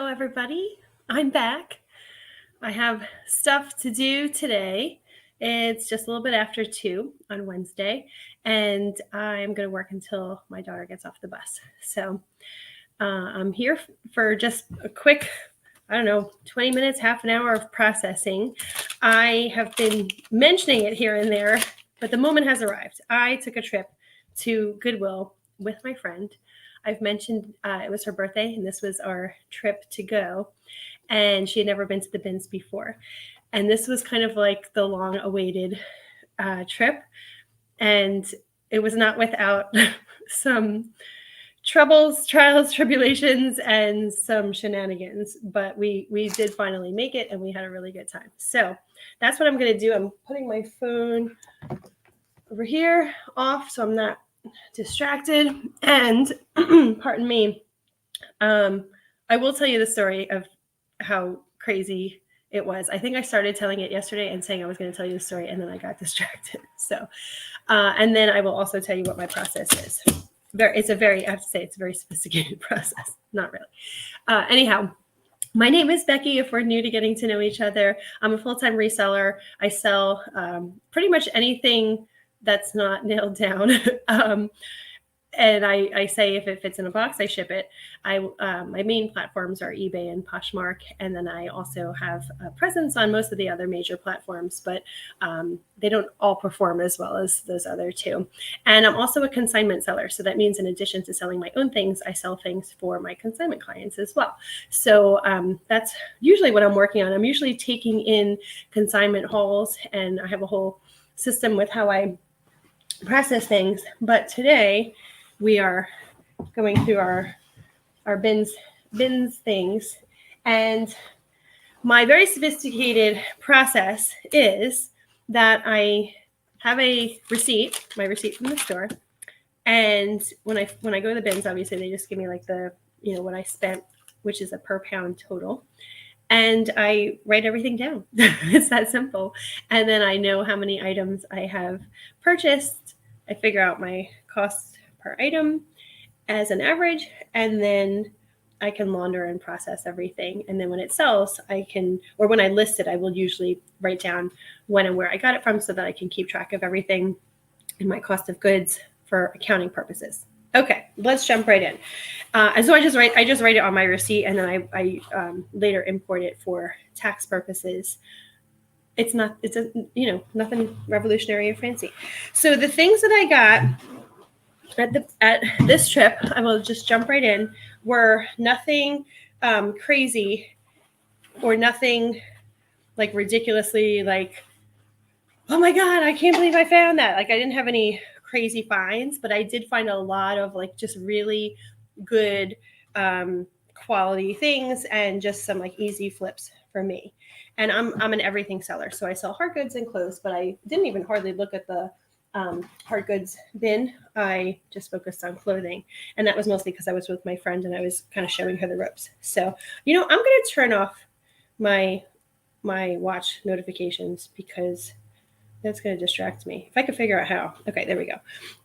Hello, everybody. I'm back. I have stuff to do today. It's just a little bit after 2 on Wednesday, and I'm going to work until my daughter gets off the bus. So I'm here for just a quick, 20 minutes, half an hour of processing. I have been mentioning it here and there, but the moment has arrived. I took a trip to Goodwill with my friend. I've mentioned it was her birthday, and this was our trip to go. And she had never been to the bins before. And this was kind of like the long-awaited trip. And it was not without some troubles, trials, tribulations, and some shenanigans. But we did finally make it, and we had a really good time. So that's what I'm going to do. I'm putting my phone over here off so I'm not distracted. And pardon me, I will tell you the story of how crazy it was. I think I started telling it yesterday and saying I was going to tell you the story, and then I got distracted. So, and then I will also tell you what my process is. I have to say, it's a very sophisticated process. Not really. Anyhow, my name is Becky. If we're new to getting to know each other, I'm a full-time reseller. I sell pretty much anything that's not nailed down. And I say if it fits in a box, I ship it. My main platforms are eBay and Poshmark, and then I also have a presence on most of the other major platforms, but they don't all perform as well as those other two. And I'm also a consignment seller, so that means in addition to selling my own things, I sell things for my consignment clients as well. So that's usually what I'm working on. I'm usually taking in consignment hauls, and I have a whole system with how I process things. But today, we are going through our bins things, and my very sophisticated process is that I have my receipt from the store, and when I go to the bins, obviously they just give me like the what I spent, which is a per pound total, and I write everything down. It's that simple. And then I know how many items I have purchased. I figure out my cost per item as an average, and then I can launder and process everything. And then when it sells, when I list it, I will usually write down when and where I got it from so that I can keep track of everything and my cost of goods for accounting purposes. Okay, let's jump right in. And so I just write it on my receipt, and then I later import it for tax purposes. It's nothing revolutionary or fancy. So the things that I got at this trip, I will just jump right in, were nothing crazy or nothing like ridiculously like, oh my God, I can't believe I found that. Like I didn't have any crazy finds, but I did find a lot of like just really good quality things and just some like easy flips for me. And I'm an everything seller. So I sell hard goods and clothes, but I didn't even hardly look at the hard goods bin. I just focused on clothing, and that was mostly because I was with my friend and I was kind of showing her the ropes. So, I'm going to turn off my watch notifications because that's going to distract me. If I could figure out how. Okay, there we go.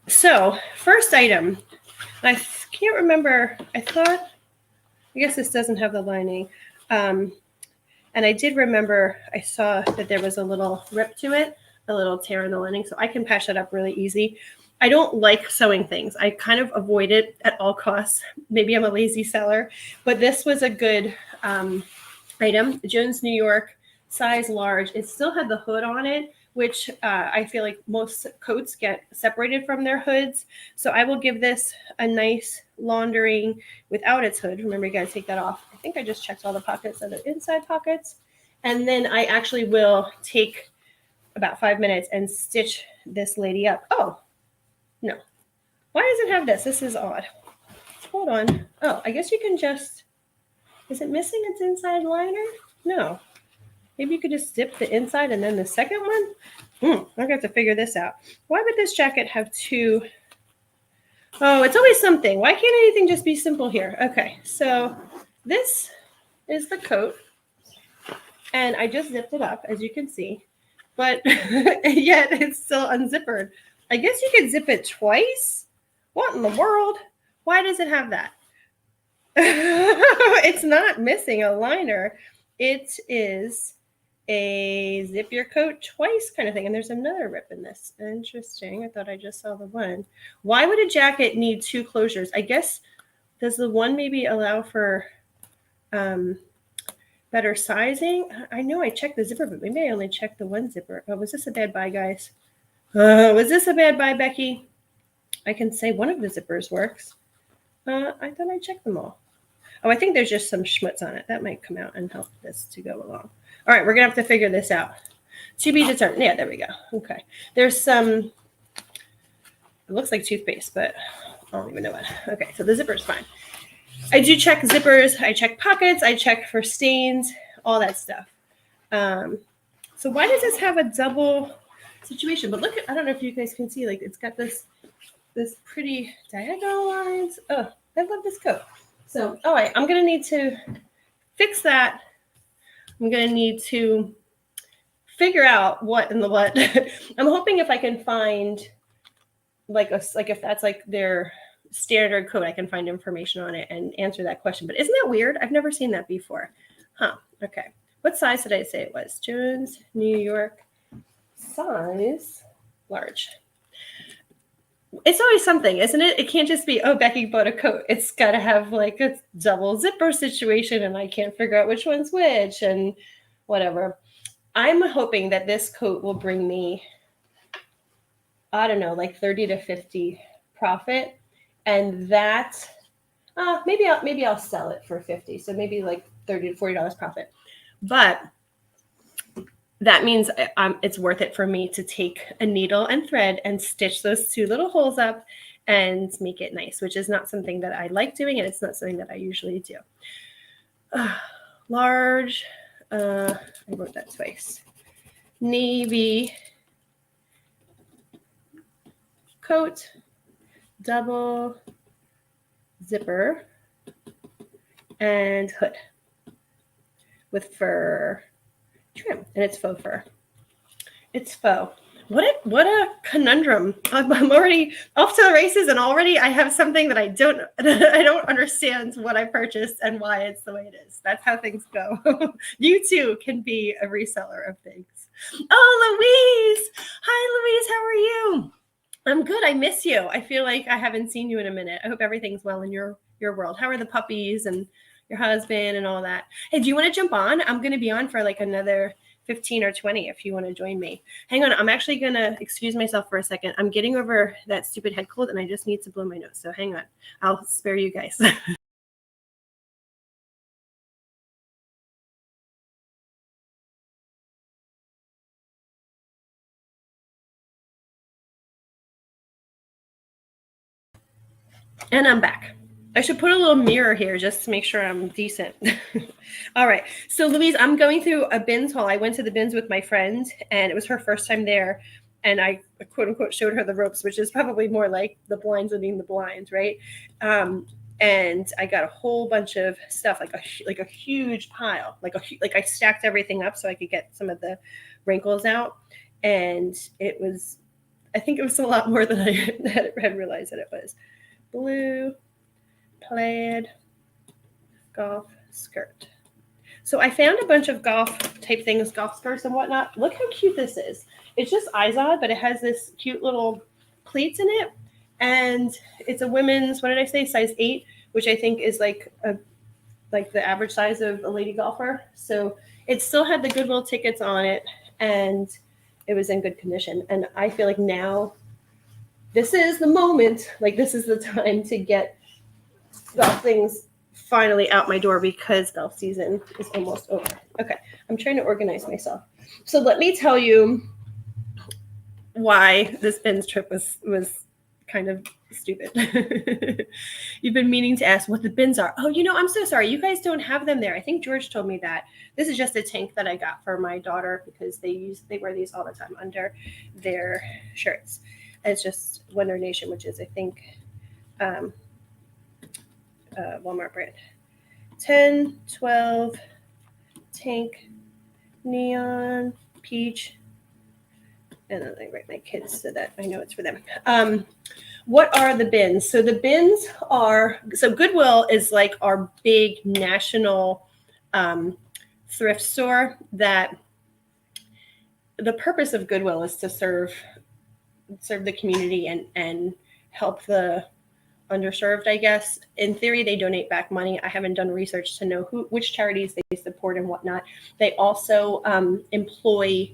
So, first item, I can't remember. I guess this doesn't have the lining. And I did remember I saw that there was a little rip to it, a little tear in the lining, so I can patch that up really easy. I don't like sewing things. I kind of avoid it at all costs. Maybe I'm a lazy seller, but this was a good item. Jones, New York, size large. It still had the hood on it, which I feel like most coats get separated from their hoods. So I will give this a nice laundering without its hood. Remember, you got to take that off. I think I just checked all the pockets. Are the inside pockets? And then I actually will take about 5 minutes and stitch this lady up. Oh, no. Why does it have this? This is odd. Hold on. Oh, I guess you can just, is it missing its inside liner? No. Maybe you could just zip the inside and then the second one? I'm going to have to figure this out. Why would this jacket have two? Oh, it's always something. Why can't anything just be simple here? Okay, so this is the coat. And I just zipped it up, as you can see. But yet it's still unzippered. I guess you could zip it twice. What in the world? Why does it have that? It's not missing a liner. It is a zip your coat twice kind of thing. And there's another rip in this. Interesting. I thought I just saw the one. Why would a jacket need two closures? I guess, does the one maybe allow for better sizing? I know I checked the zipper, but maybe I only checked the one zipper. Oh, was this a bad buy, guys? Was this a bad buy, Becky? I can say one of the zippers works. I thought I checked them all. Oh, I think there's just some schmutz on it. That might come out and help this to go along. All right, we're going to have to figure this out. To be determined. Yeah, there we go. Okay. There's some, it looks like toothpaste, but I don't even know what. Okay, so the zipper is fine. I do check zippers. I check pockets. I check for stains, all that stuff. So why does this have a double situation? But look at, I don't know if you guys can see, like it's got this pretty diagonal lines. Oh, I love this coat. So, all right, I'm going to need to fix that. I'm going to need to figure out what in the what. I'm hoping if I can find like if that's like their standard code, I can find information on it and answer that question. But isn't that weird? I've never seen that before. Huh. Okay. What size did I say it was? Jones, New York, size large. It's always something, isn't it? It can't just be, oh, Becky bought a coat. It's got to have like a double zipper situation and I can't figure out which one's which and whatever. I'm hoping that this coat will bring me, I don't know, like 30 to 50 profit. And that, maybe I'll sell it for 50. So maybe like $30 to $40 profit. But that means it's worth it for me to take a needle and thread and stitch those two little holes up and make it nice, which is not something that I like doing, and it's not something that I usually do. Large, I wrote that twice. Navy coat, double zipper, and hood with fur trim, and it's faux fur. It's faux. What a conundrum. I'm already off to the races, and already I have something that I don't understand what I purchased and why it's the way it is. That's how things go. You too can be a reseller of things. Oh, Louise. Hi, Louise. How are you? I'm good. I miss you. I feel like I haven't seen you in a minute. I hope everything's well in your world. How are the puppies and your husband and all that? Hey, do you want to jump on? I'm going to be on for like another 15 or 20 if you want to join me. Hang on. I'm actually going to excuse myself for a second. I'm getting over that stupid head cold and I just need to blow my nose. So hang on. I'll spare you guys. And I'm back. I should put a little mirror here just to make sure I'm decent. All right. So Louise, I'm going through a bins haul. I went to the bins with my friend and it was her first time there. And I quote unquote showed her the ropes, which is probably more like the blinds leading the blinds, right? And I got a whole bunch of stuff, like a huge pile, like I stacked everything up so I could get some of the wrinkles out. And it was, I think it was a lot more than I had realized that it was. Blue plaid golf skirt. So I found a bunch of golf type things, golf skirts and whatnot. Look how cute this is. It's just Izod, but it has this cute little pleats in it. And it's a women's, what did I say, size 8, which I think is like the average size of a lady golfer. So it still had the Goodwill tickets on it and it was in good condition. And I feel like now this is the moment, like this is the time to get golf things finally out my door because golf season is almost over. Okay, I'm trying to organize myself. So let me tell you why this bins trip was kind of stupid. You've been meaning to ask what the bins are. Oh, I'm so sorry. You guys don't have them there. I think George told me that. This is just a tank that I got for my daughter because they wear these all the time under their shirts. And it's just Wonder Nation, which is, I think, Walmart brand. 10, 12, tank, neon, peach, and then I write my kids so that I know it's for them. What are the bins? So the bins are, so Goodwill is like our big national thrift store that the purpose of Goodwill is to serve the community and help the underserved, I guess. In theory, they donate back money. I haven't done research to know which charities they support and whatnot. They also employ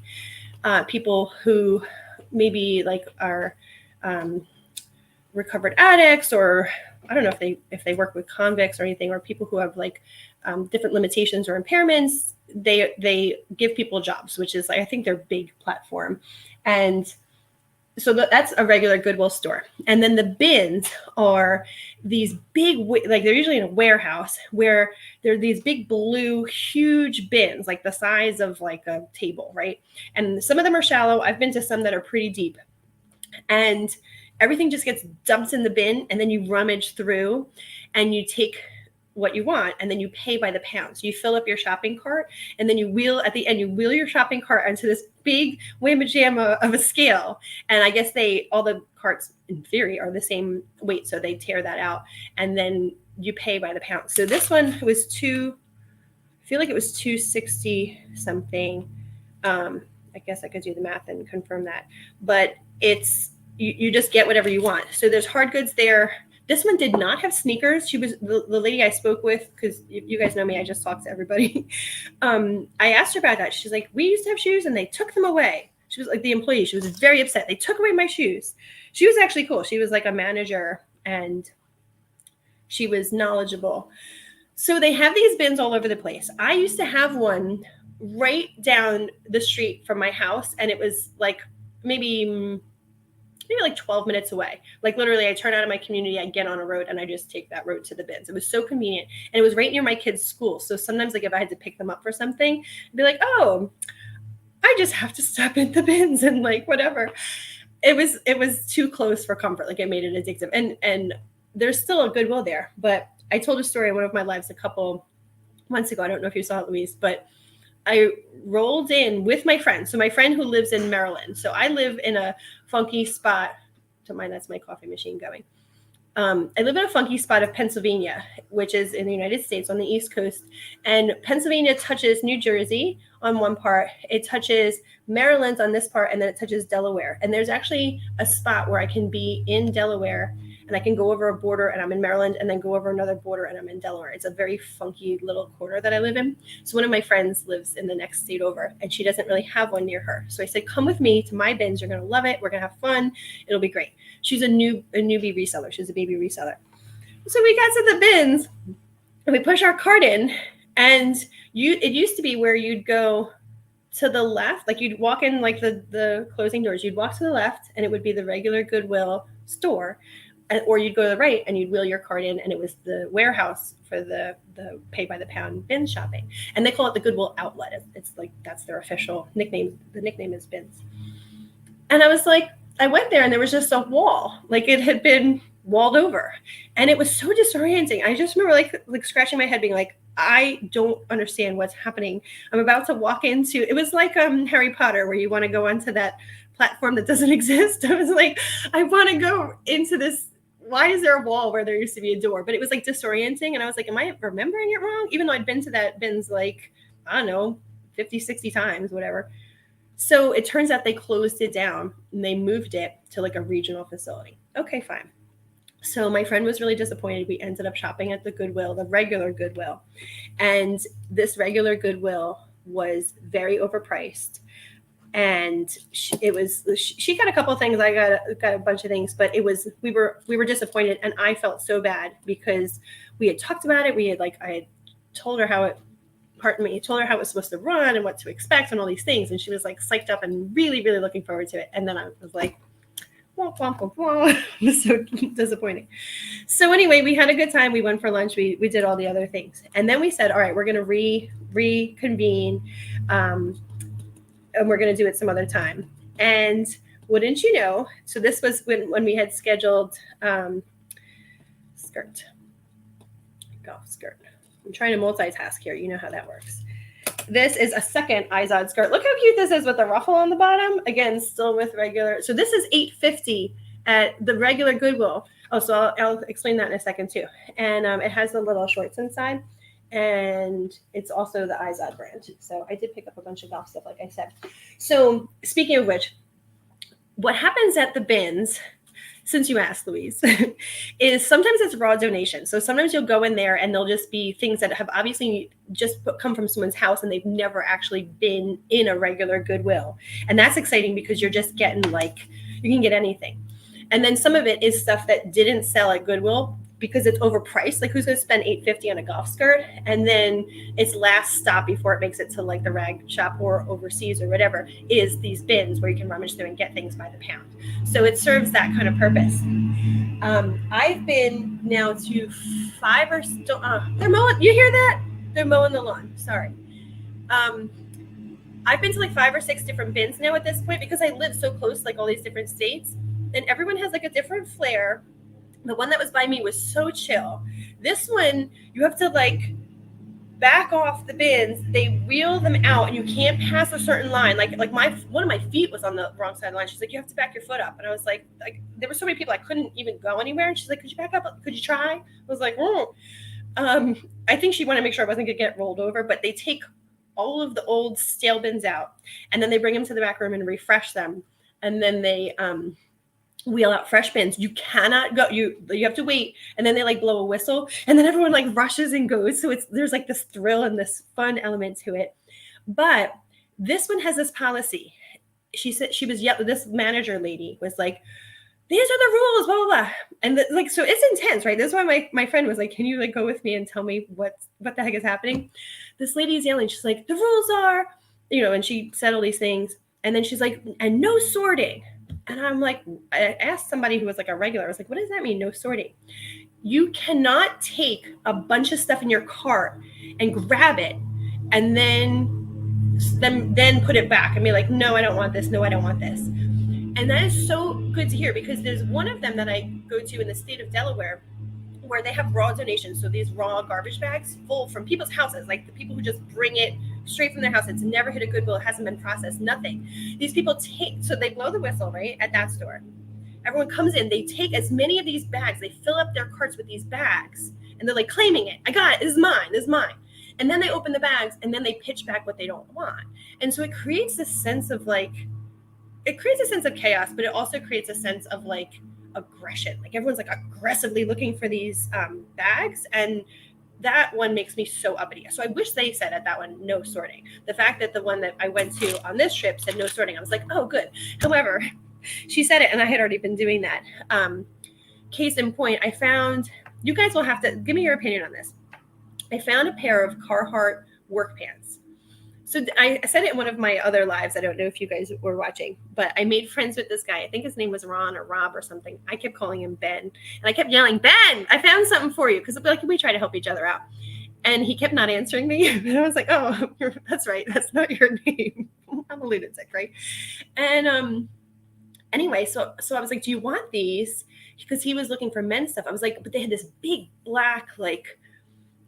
people who maybe like are recovered addicts, or I don't know if they work with convicts or anything, or people who have like different limitations or impairments. They give people jobs, which is like, I think their big platform. And so that's a regular Goodwill store. And then the bins are these big, like they're usually in a warehouse where there are these big blue, huge bins, like the size of like a table, right? And some of them are shallow. I've been to some that are pretty deep. And everything just gets dumped in the bin, and then you rummage through and you take what you want, and then you pay by the pound. So you fill up your shopping cart, and then you wheel your shopping cart onto this big whamma jamma of a scale. And I guess all the carts in theory are the same weight, so they tear that out, and then you pay by the pound. So this one was I feel like it was $2.60 something. I guess I could do the math and confirm that, but it's you just get whatever you want. So there's hard goods there. This one did not have sneakers. She was the lady I spoke with, because you guys know me, I just talk to everybody. I asked her about that. She's like, we used to have shoes and they took them away. She was like the employee. She was very upset. They took away my shoes. She was actually cool. She was like a manager and she was knowledgeable. So they have these bins all over the place. I used to have one right down the street from my house, and it was like maybe like 12 minutes away. Like literally, I turn out of my community, I get on a road, and I just take that road to the bins. It was so convenient, and it was right near my kids' school. So sometimes, like if I had to pick them up for something, I'd be like, oh, I just have to stop at the bins and like whatever. It was too close for comfort. Like it made it addictive, and there's still a Goodwill there. But I told a story in one of my lives a couple months ago. I don't know if you saw it, Louise, but I rolled in with my friend. So my friend who lives in Maryland. So I live in a funky spot. Don't mind, that's my coffee machine going. I live in a funky spot of Pennsylvania, which is in the United States on the East Coast. And Pennsylvania touches New Jersey on one part. It touches Maryland on this part, and then it touches Delaware. And there's actually a spot where I can be in Delaware, and I can go over a border and I'm in Maryland, and then go over another border and I'm in Delaware. It's a very funky little corner that I live in. So one of my friends lives in the next state over, and she doesn't really have one near her. So I said, come with me to my bins. You're going to love it. We're going to have fun. It'll be great. She's a newbie reseller. She's a baby reseller. So we got to the bins and we push our cart in, and it used to be where you'd go to the left, like you'd walk in like the closing doors, you'd walk to the left and it would be the regular Goodwill store, or you'd go to the right and you'd wheel your cart in, and it was the warehouse for the pay by the pound bin shopping. And they call it the Goodwill outlet. It's like, that's their official nickname. The nickname is bins. And I was like, I went there and there was just a wall, like it had been walled over, and it was so disorienting. I just remember like scratching my head being like, I don't understand what's happening. I'm about to walk into, it was like Harry Potter, where you want to go onto that platform that doesn't exist. I was like, I want to go into this. Why is there a wall where there used to be a door? But it was like disorienting. And I was like, am I remembering it wrong? Even though I'd been to that bins like, I don't know, 50, 60 times, whatever. So it turns out they closed it down and they moved it to like a regional facility. Okay, fine. So my friend was really disappointed. We ended up shopping at the Goodwill, the regular Goodwill. And this regular Goodwill was very overpriced. And she got a couple of things. I got a bunch of things, but we were disappointed, and I felt so bad because we had talked about it. I had told her how it was supposed to run and what to expect and all these things, and she was like psyched up and really, really looking forward to it. And then I was like, womp, womp, womp, womp. It was so disappointing. So anyway, we had a good time. We went for lunch. We did all the other things, and then we said, all right, we're going to reconvene. And we're going to do it some other time. And wouldn't you know, so this was when we had scheduled golf skirt. I'm trying to multitask here. You know how that works. This is a second Izod skirt. Look how cute this is with the ruffle on the bottom. Again, still with regular. So this is $8.50, at the regular Goodwill. Oh, so I'll explain that in a second too. And it has the little shorts inside, and it's also the Izod brand. So I did pick up a bunch of golf stuff, like I said. So speaking of which, what happens at the bins, since you asked, Louise, is sometimes it's raw donation. So sometimes you'll go in there and there'll just be things that have obviously just come from someone's house and they've never actually been in a regular Goodwill. And that's exciting because you're just getting you can get anything. And then some of it is stuff that didn't sell at Goodwill because it's overpriced. Like, who's going to spend $8.50 on a golf skirt? And then its last stop before it makes it to the rag shop or overseas or whatever is these bins where you can rummage through and get things by the pound. So it serves that kind of purpose. I've been now to 5 or they're mowing. You hear that? They're mowing the lawn. Sorry. I've been to 5 or 6 different bins now at this point because I live so close to all these different states, and everyone has a different flair. The one that was by me was so chill. This one, you have to back off the bins. They wheel them out, and you can't pass a certain line. One of my feet was on the wrong side of the line. She's like, you have to back your foot up. And I was like there were so many people I couldn't even go anywhere. And she's like, could you back up? Could you try? I was like, I think she wanted to make sure I wasn't gonna get rolled over. But they take all of the old stale bins out, and then they bring them to the back room and refresh them, and then they wheel out fresh bins. You cannot go. You have to wait, and then they blow a whistle, and then everyone rushes and goes. So there's this thrill and this fun element to it. But this one has this policy. She said this manager lady was like, these are the rules, blah blah blah, and so it's intense, right? This is why my friend was like, can you go with me and tell me what the heck is happening? This lady is yelling. She's like, the rules are, and she said all these things, and then she's like, and no sorting. And I'm like, I asked somebody who was a regular, I was like, what does that mean, no sorting? You cannot take a bunch of stuff in your cart and grab it and then put it back and be like, no, I don't want this. No, I don't want this. And that is so good to hear, because there's one of them that I go to in the state of Delaware where they have raw donations. So these raw garbage bags full from people's houses, the people who just bring it straight from their house. It's never hit a Goodwill. It hasn't been processed, nothing. These people so they blow the whistle, right, at that store. Everyone comes in, they take as many of these bags, they fill up their carts with these bags, and they're claiming it. I got it. This is mine. And then they open the bags, and then they pitch back what they don't want. And so it creates this sense of chaos, but it also creates a sense of aggression. Everyone's aggressively looking for these bags, and that one makes me so uppity. So I wish they said at that one, no sorting. The fact that the one that I went to on this trip said no sorting, I was like, oh, good. However, she said it, and I had already been doing that. Case in point, I found, you guys will have to give me your opinion on this. I found a pair of Carhartt work pants. So I said it in one of my other lives. I don't know if you guys were watching, but I made friends with this guy. I think his name was Ron or Rob or something. I kept calling him Ben, and I kept yelling, Ben, I found something for you. Because we try to help each other out. And he kept not answering me. And I was like, oh, that's right. That's not your name. I'm a lunatic, right? And anyway, so I was like, do you want these? Because he was looking for men's stuff. I was like, but they had this big black,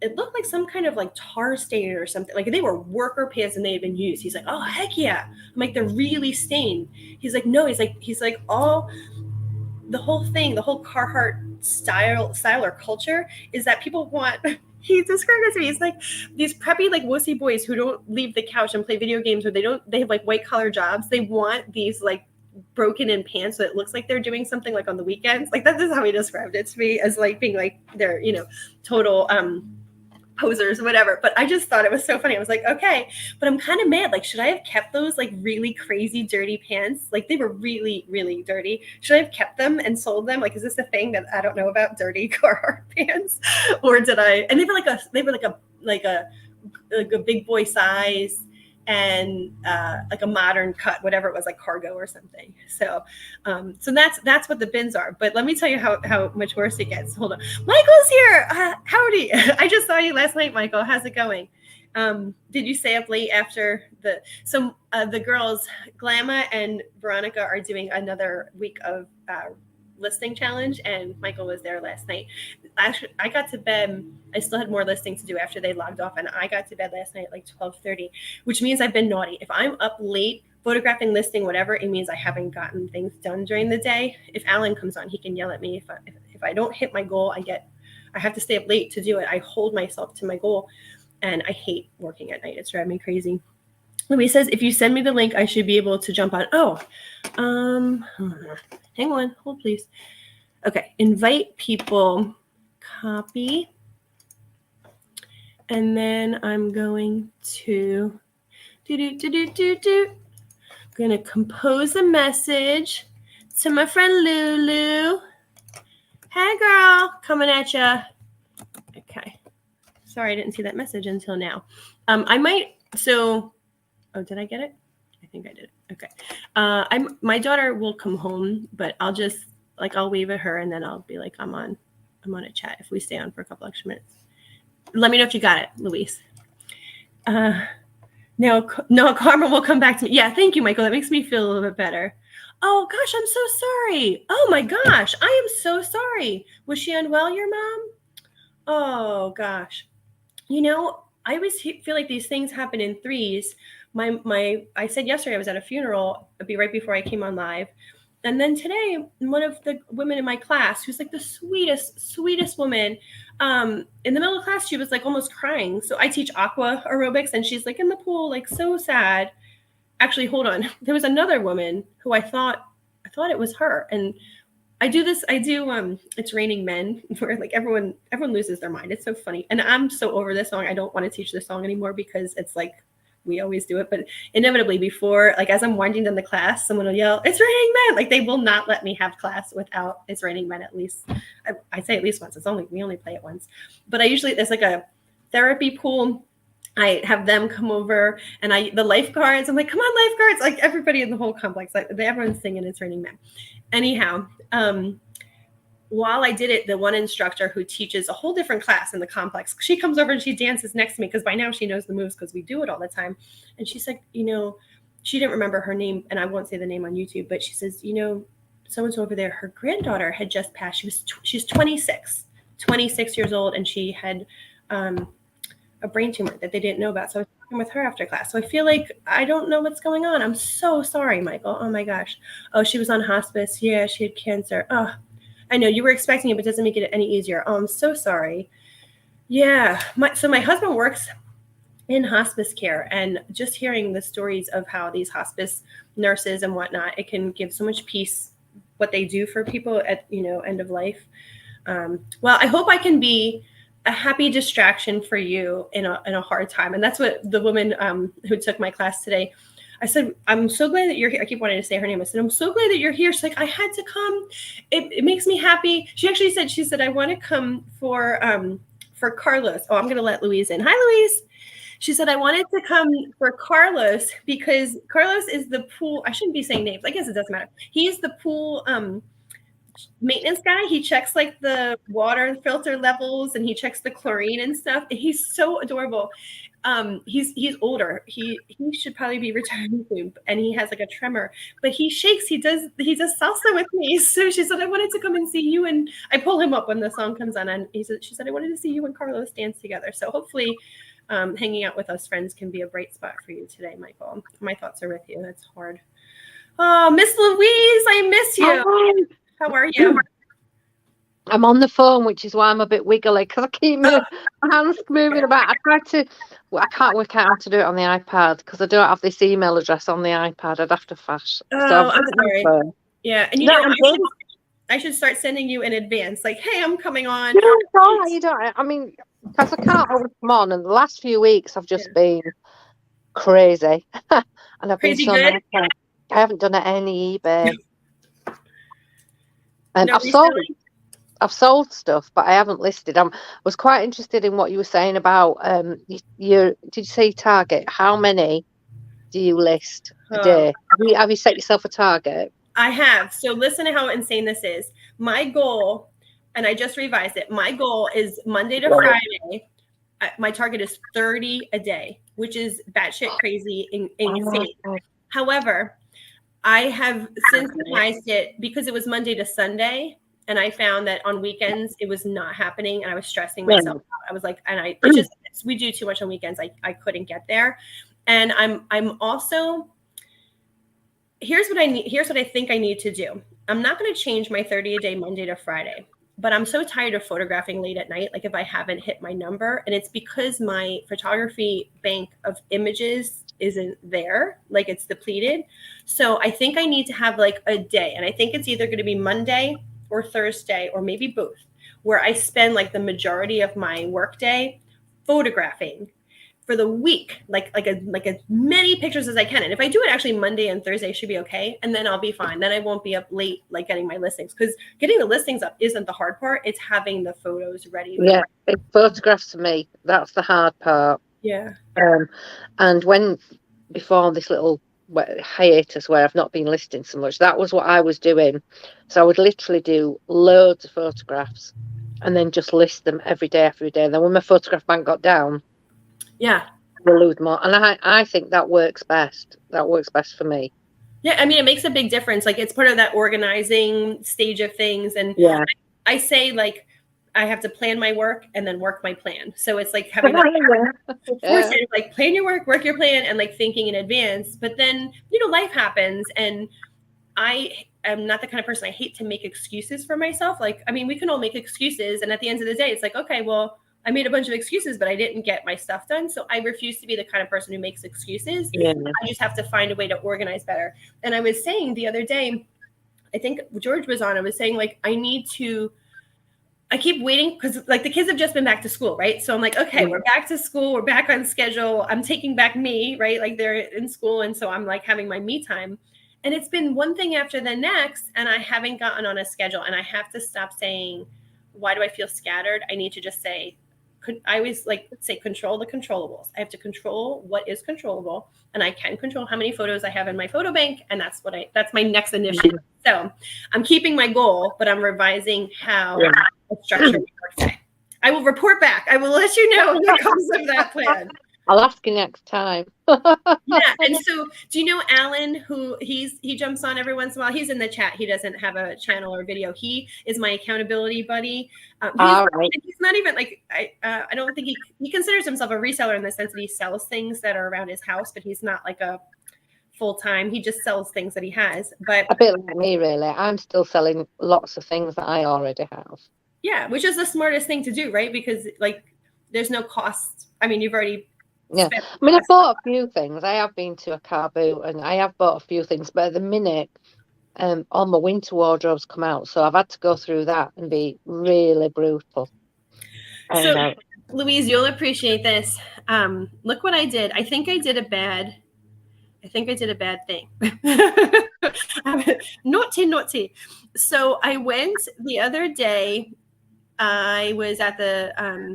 it looked like some kind of tar stain or something. They were worker pants and they had been used. He's like, oh, heck yeah. I'm like, they're really stained. He's like, no, he's like all the whole thing, the whole Carhartt style or culture is that people want, he described it to me. He's like, these preppy, wussy boys who don't leave the couch and play video games, or they have white collar jobs. They want these broken in pants so it looks like they're doing something on the weekends. That is how he described it to me, as being they're, total, posers, whatever. But I just thought it was so funny. I was like, okay, but I'm kind of mad. Should I have kept those really crazy dirty pants? They were really, really dirty. Should I have kept them and sold them? Is this a thing that I don't know about, dirty Carhartt pants? Or did I? And they were a big boy size, and a modern cut, whatever it was, cargo or something. So that's what the bins are. But let me tell you how much worse it gets. Hold on. Michael's here. Howdy. I just saw you last night, Michael. How's it going? Did you stay up late after the girls, Glamma and Veronica, are doing another week of listing challenge, and Michael was there last night. Actually, I got to bed. I still had more listing to do after they logged off, and I got to bed last night at 12:30, which means I've been naughty. If I'm up late photographing, listing, whatever, it means I haven't gotten things done during the day. If Alan comes on, he can yell at me. If I don't hit my goal, I have to stay up late to do it. I hold myself to my goal, and I hate working at night. It's driving me crazy. Louise says, if you send me the link, I should be able to jump on. Hang on, hold please. Okay, invite people, copy. And then I'm going to going to compose a message to my friend Lulu. Hey girl, coming at ya. Okay. Sorry, I didn't see that message until now. Did I get it? I think I did it. Okay. My daughter will come home, but I'll wave at her and then I'll be like, I'm on a chat if we stay on for a couple extra minutes. Let me know if you got it, Louise. No, Karma will come back to me. Yeah, thank you, Michael. That makes me feel a little bit better. Oh, gosh, I'm so sorry. Oh, my gosh, I am so sorry. Was she unwell, your mom? Oh, gosh. I always feel like these things happen in threes. I said yesterday I was at a funeral. It'd be right before I came on live. And then today, one of the women in my class, who's like the sweetest woman, in the middle of class, she was like almost crying. So I teach aqua aerobics, and she's like in the pool, like so sad. Actually, hold on. There was another woman who I thought it was her. And it's Raining Men, where like everyone loses their mind. It's so funny. And I'm so over this song. I don't want to teach this song anymore because it's like, we always do it, but inevitably before, like as I'm winding down the class, someone will yell, "It's Raining Men!" Like they will not let me have class without "It's Raining Men" at least. I say at least once. We only play it once, but there's like a therapy pool. I have them come over, and the lifeguards. I'm like, "Come on, lifeguards!" Like everybody in the whole complex, like everyone's singing "It's Raining Men." Anyhow, while I did it, the one instructor who teaches a whole different class in the complex, she comes over and she dances next to me because by now she knows the moves because we do it all the time. And she's like, she didn't remember her name, and I won't say the name on YouTube, but she says, so-and-so over there, her granddaughter had just passed. She's 26 years old, and she had a brain tumor that they didn't know about. So I was talking with her after class. So I feel like I don't know what's going on. I'm so sorry, Michael. Oh my gosh. Oh, she was on hospice. Yeah, she had cancer. Oh, I know you were expecting it, but it doesn't make it any easier. Oh, I'm so sorry. Yeah. So my husband works in hospice care, and just hearing the stories of how these hospice nurses and whatnot, it can give so much peace what they do for people at, end of life. Well, I hope I can be a happy distraction for you in a hard time. And that's what the woman who took my class today, I said, I'm so glad that you're here. I keep wanting to say her name. I said, I'm so glad that you're here. She's like, I had to come. It makes me happy. She actually said, I want to come for Carlos. Oh, I'm going to let Louise in. Hi, Louise. She said, I wanted to come for Carlos because Carlos is the pool. I shouldn't be saying names. I guess it doesn't matter. He's the pool maintenance guy. He checks like the water filter levels, and he checks the chlorine and stuff. And he's so adorable. He's older. He should probably be retiring soon, and he has like a tremor, but he shakes. He does salsa with me. So she said, I wanted to come and see you, and I pull him up when the song comes on, and she said, I wanted to see you and Carlos dance together. So hopefully hanging out with us friends can be a bright spot for you today, Michael. My thoughts are with you. That's hard. Oh, Miss Louise, I miss you. Hi. How are you? I'm on the phone, which is why I'm a bit wiggly because I keep my hands moving about. I can't work out how to do it on the iPad because I don't have this email address on the iPad. I'd have to flash. Oh, I'm sorry. Yeah, and I should start sending you in advance, like, hey, I'm coming on. You don't. I mean, because I can't always come on, and the last few weeks I've just been crazy, and I've crazy been good. I haven't done any eBay, and I've sold stuff, but I haven't listed. I was quite interested in what you were saying about did you say target? How many do you list a day? Have you set yourself a target? I have. So listen to how insane this is. My goal, and I just revised it. My goal is Monday to Friday. My target is 30 a day, which is batshit crazy, insane. However, I have since revised it because it was Monday to Sunday. And I found that on weekends, it was not happening. And I was stressing myself out. I was like, we do too much on weekends. I couldn't get there. And I'm also, here's what I need. Here's what I think I need to do. I'm not going to change my 30-a-day Monday to Friday, but I'm so tired of photographing late at night. Like if I haven't hit my number, and it's because my photography bank of images isn't there, like it's depleted. So I think I need to have like a day, and I think it's either going to be Monday or Thursday or maybe both, where I spend like the majority of my workday photographing for the week, like as many pictures as I can. And if I do it actually Monday and Thursday should be okay. And then I'll be fine. Then I won't be up late, like getting my listings, because getting the listings up isn't the hard part. It's having the photos ready. Yeah, it's photographs for me. That's the hard part. Yeah. And before this little hiatus where I've not been listing so much, that was what I was doing. So I would literally do loads of photographs and then just list them every day. And then when my photograph bank got down, yeah, we'll lose more. And I think that works best. That works best for me. Yeah, I mean, it makes a big difference. Like it's part of that organizing stage of things. And yeah, I say like I have to plan my work and then work my plan. So it's like having like plan your work your plan, and like thinking in advance. But then, life happens, and I am not the kind of person, I hate to make excuses for myself. Like, I mean, we can all make excuses. And at the end of the day, it's like, okay, well, I made a bunch of excuses, but I didn't get my stuff done. So I refuse to be the kind of person who makes excuses. Yeah. I just have to find a way to organize better. And I was saying the other day, I think George was on, I was saying like, I keep waiting because like the kids have just been back to school, right? So I'm like, okay, we're back to school. We're back on schedule. I'm taking back me, right? Like they're in school. And so I'm like having my me time. And it's been one thing after the next, and I haven't gotten on a schedule. And I have to stop saying, why do I feel scattered? I need to just say, I always say control the controllables. I have to control what is controllable, and I can control how many photos I have in my photo bank. And that's my next initiative. So I'm keeping my goal, but I'm revising how I structure my workday. I will report back. I will let you know what comes of that plan. I'll ask you next time. Yeah. And so do you know Alan, who he jumps on every once in a while? He's in the chat. He doesn't have a channel or video. He is my accountability buddy. He's not even like, I don't think he considers himself a reseller in the sense that he sells things that are around his house, but he's not like a full-time. He just sells things that he has. But a bit like me, really. I'm still selling lots of things that I already have. Yeah, which is the smartest thing to do, right? Because like there's no cost. I mean, you've already I mean, I've bought a few things. I have been to a car boot and I have bought a few things, but at the minute, all my winter wardrobes come out, so I've had to go through that and be really brutal. So, Louise, you'll appreciate this. Look what I did. I think I did a bad thing. Naughty. So I went the other day. I was at the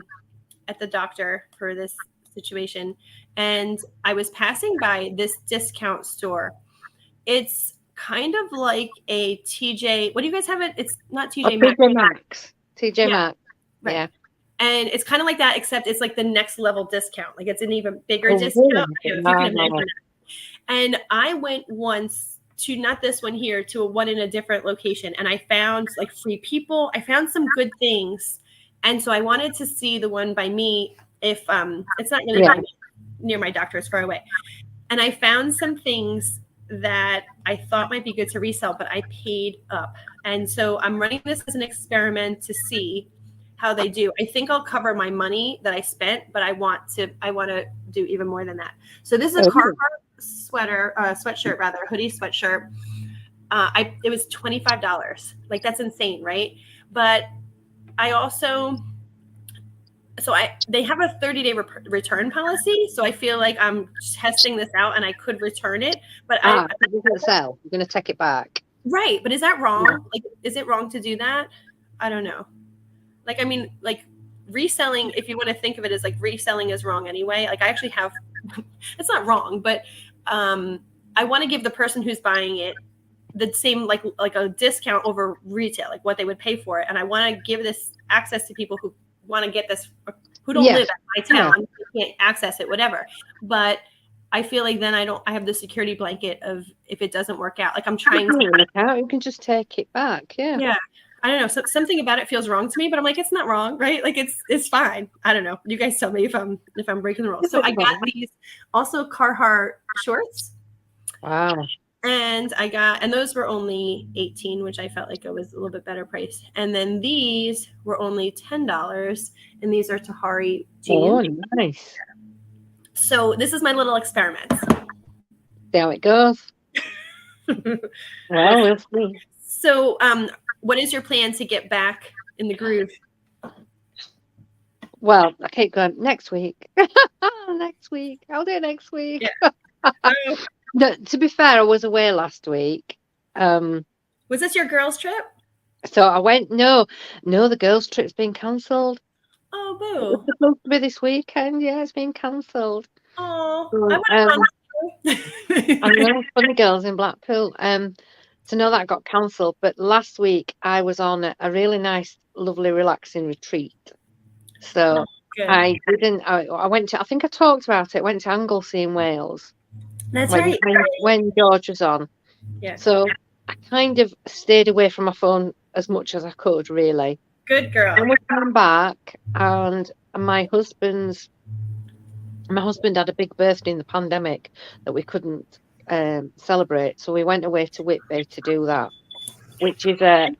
doctor for this situation, and I was passing by this discount store. It's kind of like a TJ. What do you guys have it? It's not TJ Maxx. TJ Maxx. Right. Yeah. And it's kind of like that, except it's like the next level discount. Like it's an even bigger discount. Really? If you can imagine. And I went once to, not this one here, to one in a different location. And I found like free people. I found some good things. And so I wanted to see the one by me if it's not really near my doctor, it's far away. And I found some things that I thought might be good to resell, but I paid up. And so I'm running this as an experiment to see how they do. I think I'll cover my money that I spent, but I want to do even more than that. So this is a Carhartt sweatshirt rather, hoodie sweatshirt. It was $25. Like that's insane, right? But I also, they have a 30-day return policy. So I feel like I'm testing this out and I could return it, but you're going to sell. You're going to take it back. Right. But is that wrong? Yeah. Like, is it wrong to do that? I don't know. Like, I mean, like reselling, if you want to think of it as like reselling is wrong anyway. Like I actually have, it's not wrong, but I want to give the person who's buying it the same, like a discount over retail, like what they would pay for it. And I want to give this access to people who want to get this, who don't live at my town, can't access it, whatever. But I feel like then I have the security blanket of if it doesn't work out, like I'm trying to. You can just take it back. Yeah. Yeah. I don't know. So something about it feels wrong to me, but I'm like, it's not wrong, right? Like it's fine. I don't know. You guys tell me if I'm breaking the rules. So I got these also Carhartt shorts. Wow. And those were only 18, which I felt like it was a little bit better price. And then these were only $10, and these are Tahari Oh, jeans. nice. So this is my little experiment. See how it goes. Well, we'll see. So, what is your plan to get back in the groove? Well, I keep going next week. Next week. I'll do it next week. Yeah. No, to be fair, I was away last week. Was this your girls' trip? So I went. No, the girls' trip's been cancelled. Oh, It was boo. supposed to be this weekend. Yeah, it's been cancelled. Oh, So, I want to come. I know for the girls in Blackpool. So no, that got cancelled. But last week I was on a really nice, lovely, relaxing retreat. So Good. I didn't. I went to. I think I talked about it. Went to Anglesey in Wales. That's when, right. when George was on. Yeah. So I kind of stayed away from my phone as much as I could, really. Good girl. And we came back, and my husband had a big birthday in the pandemic that we couldn't celebrate, so we went away to Whitby to do that, which is a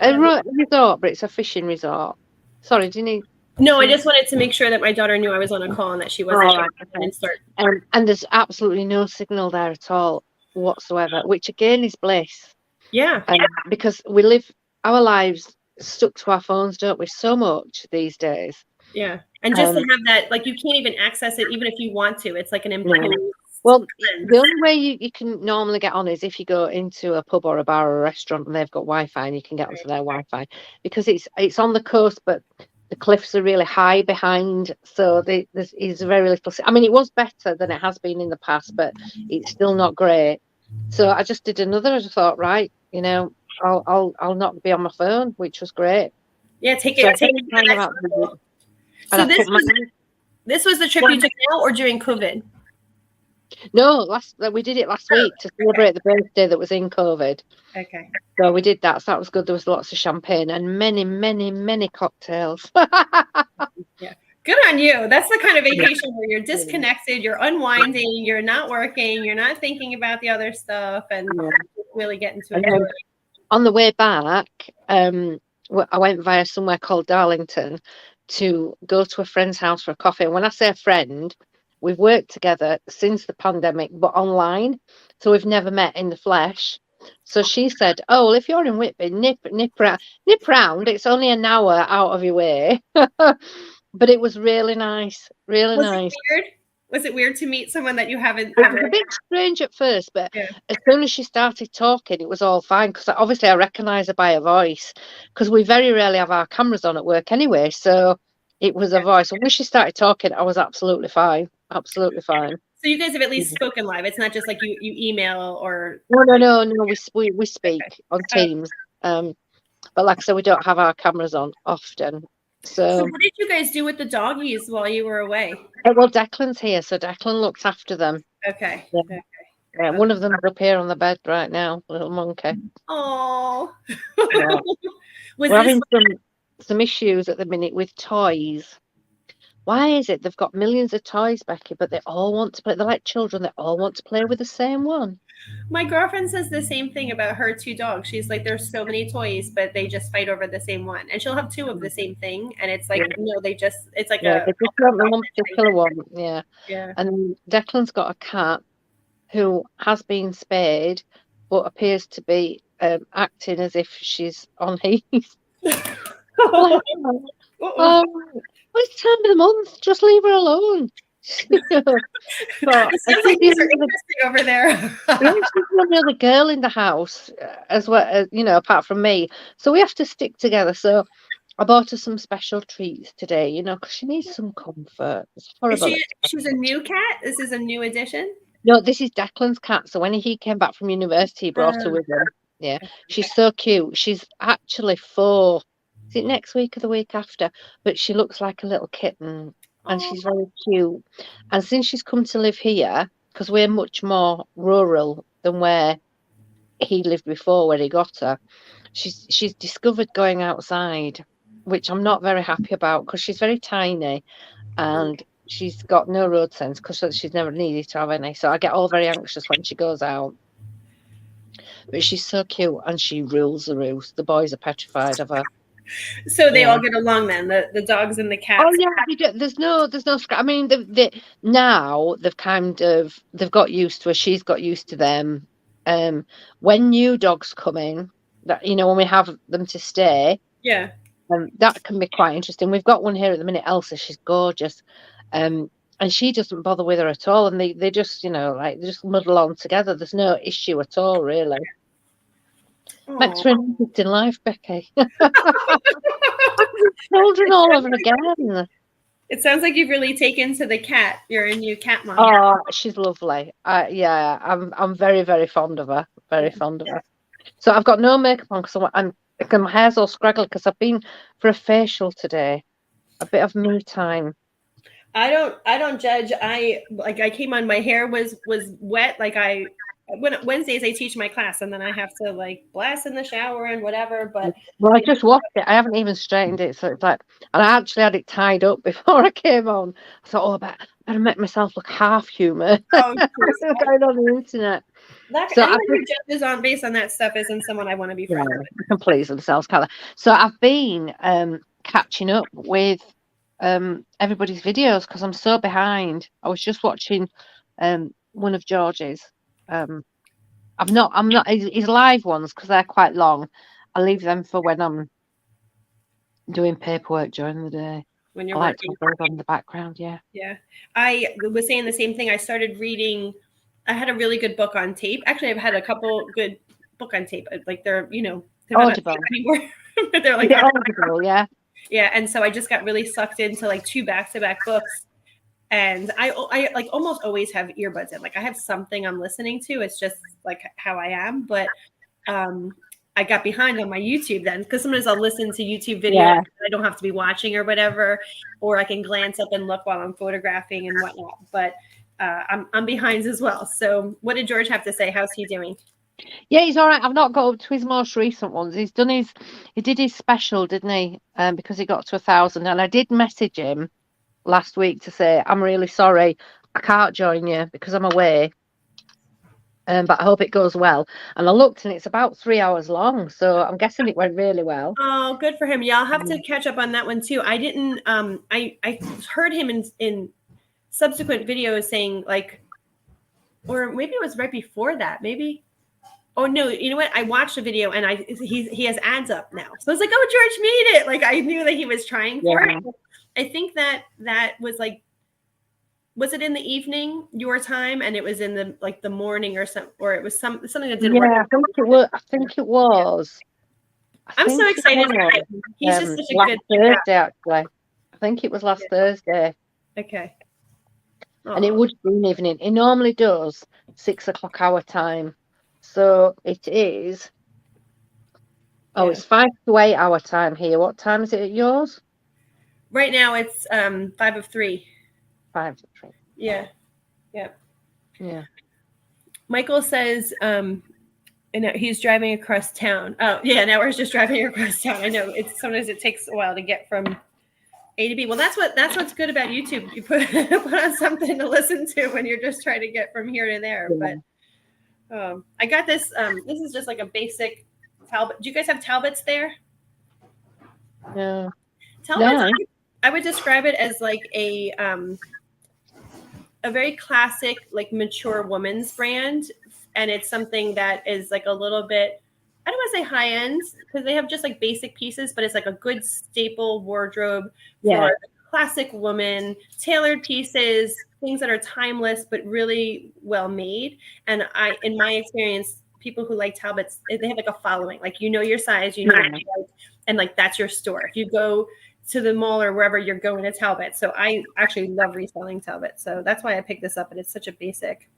resort, but it's a fishing resort. Sorry, do you need? No, I just wanted to make sure that my daughter knew I was on a call and that she wasn't Okay. And there's absolutely no signal there at all whatsoever, which again is bliss. Yeah. Because we live our lives stuck to our phones, don't we, so much these days. Yeah. And just to have that, like, you can't even access it even if you want to. It's like an imposed. Well, the only way you can normally get on is if you go into a pub or a bar or a restaurant and they've got Wi-Fi and you can get onto their Wi-Fi, because it's on the coast, but the cliffs are really high behind, so there's very little. I mean, it was better than it has been in the past, but it's still not great. So I just did another. I just thought, right, I'll not be on my phone, which was great. Yeah, take it. So this was the trip you took now, or during COVID? No, we did it last week to celebrate the birthday that was in COVID. Okay. So we did that. So that was good. There was lots of champagne and many, many, many cocktails. Yeah. Good on you. That's the kind of vacation where you're disconnected, you're unwinding, you're not working, you're not thinking about the other stuff, and really getting to enjoy it. On the way back, I went via somewhere called Darlington to go to a friend's house for a coffee. And when I say a friend, we've worked together since the pandemic, but online. So we've never met in the flesh. So she said, "Oh, well, if you're in Whitby, nip round. It's only an hour out of your way." But it was really nice, really nice. Was it weird to meet someone that you haven't? It was a bit strange at first, but as soon as she started talking, it was all fine, because obviously I recognise her by her voice, because we very rarely have our cameras on at work anyway. So it was a voice. And when she started talking, I was absolutely fine. Absolutely fine. So you guys have at least spoken live. It's not just like you email or. No. We speak on Teams. But like I said, we don't have our cameras on often. So what did you guys do with the doggies while you were away? Well, Declan's here, so Declan looks after them. Okay. Yeah, one of them's up here on the bed right now, little monkey. Oh. Yeah. We're having some issues at the minute with toys. Why is it they've got millions of toys, Becky, but they all want to play? They're like children. They all want to play with the same one. My girlfriend says the same thing about her two dogs. She's like, there's so many toys, but they just fight over the same one. And she'll have two of the same thing. And it's like, no, it's like they just want the one particular one. Yeah. Yeah. And Declan's got a cat who has been spayed, but appears to be acting as if she's on heat. Well, it's time of the month. Just leave her alone. It sounds like things are interesting over there. There's another girl in the house as well, apart from me. So we have to stick together. So I bought her some special treats today, because she needs some comfort. It's horrible. She's a new cat? This is a new addition? No, this is Declan's cat. So when he came back from university, he brought her with him. Yeah, she's so cute. She's actually 4. Is it next week or the week after? But she looks like a little kitten, and she's very cute. And since she's come to live here, because we're much more rural than where he lived before, where he got her, she's discovered going outside, which I'm not very happy about, because she's very tiny and she's got no road sense, because she's never needed to have any. So I get all very anxious when she goes out. but she's so cute and she rules the roost. The boys are petrified of her. So they Yeah. all get along then, the dogs and the cats. Oh yeah, there's no I mean, now they've got used to her. She's got used to them. When new dogs come in, that when we have them to stay, Yeah. that can be quite interesting. We've got one here at the minute, Elsa. She's gorgeous, and she doesn't bother with her at all. And they just they just muddle on together. There's no issue at all, really. Makes for an interesting life, Becky. Children all over again. It sounds like you've really taken to the cat. You're a new cat mom. Oh, she's lovely. Yeah, I'm very, very fond of her. Very fond of her. So I've got no makeup on because my hair's all scraggled because I've been for a facial today. A bit of me time. I don't judge. I came on, my hair was wet. Wednesdays I teach my class and then I have to like blast in the shower and whatever. But I just washed it. I haven't even straightened it, so it's like, and I actually had it tied up before I came on. I thought, I better make myself look half human. Going on the internet. So anyone who judges on based on that stuff isn't someone I want to be friends with. They can please themselves, can't they? So I've been catching up with everybody's videos because I'm so behind. I was just watching one of George's. I'm not his live ones because they're quite long. I leave them for when I'm doing paperwork during the day. When you're working. working. I like to in the background, yeah. Yeah. I was saying the same thing. I started reading. I had a really good book on tape. Actually, I've had a couple good book on tape. Like they're not on tape anymore. They're like Audible, yeah. Yeah, and so I just got really sucked into like 2 back-to-back books. And I like almost always have earbuds in. Like I have something I'm listening to. It's just like how I am. But I got behind on my YouTube then because sometimes I'll listen to YouTube videos. Yeah. I don't have to be watching or whatever, or I can glance up and look while I'm photographing and whatnot. But I'm behind as well. So what did George have to say? How's he doing? Yeah, he's all right. I've not got up to his most recent ones. He did his special, didn't he? Because he got to 1,000, and I did message him last week to say, I'm really sorry, I can't join you because I'm away. But I hope it goes well. And I looked and it's about 3 hours long. So I'm guessing it went really well. Oh, good for him. Yeah, I'll have to catch up on that one too. I didn't, I heard him in subsequent videos saying like, or maybe it was right before that, maybe. Oh no, you know what? I watched a video and he has ads up now. So I was like, oh, George made it. Like I knew that he was trying for it. I think that was like, was it in the evening your time and it was in the morning or something, or it was something that didn't work? I think it was. I'm so excited for him. He's just such a good Thursday, actually. I think it was last Thursday. Okay. Aww. And it would be an evening. It normally does 6 o'clock our time. So it is. Oh, it's 5 to 8 our time here. What time is it at yours? Right now it's 5 of 3. 5 to 3. Yeah. Yep. Yeah. Michael says, and he's driving across town. Oh, yeah. Now we're just driving across town. I know sometimes it takes a while to get from A to B. Well, that's what's good about YouTube. You put on something to listen to when you're just trying to get from here to there. Yeah. But I got this. This is just like a basic Talbot. Do you guys have Talbots there? No. Talbots. No. I would describe it as like a very classic, like mature woman's brand, and it's something that is like a little bit. I don't want to say high end because they have just like basic pieces, but it's like a good staple wardrobe for a classic woman, tailored pieces, things that are timeless but really well made. And in my experience, people who like Talbots, they have like a following. Like your size, what you like, and like that's your store. If you go to the mall or wherever, you're going to Talbot. So I actually love reselling Talbot. So that's why I picked this up, and it's such a basic.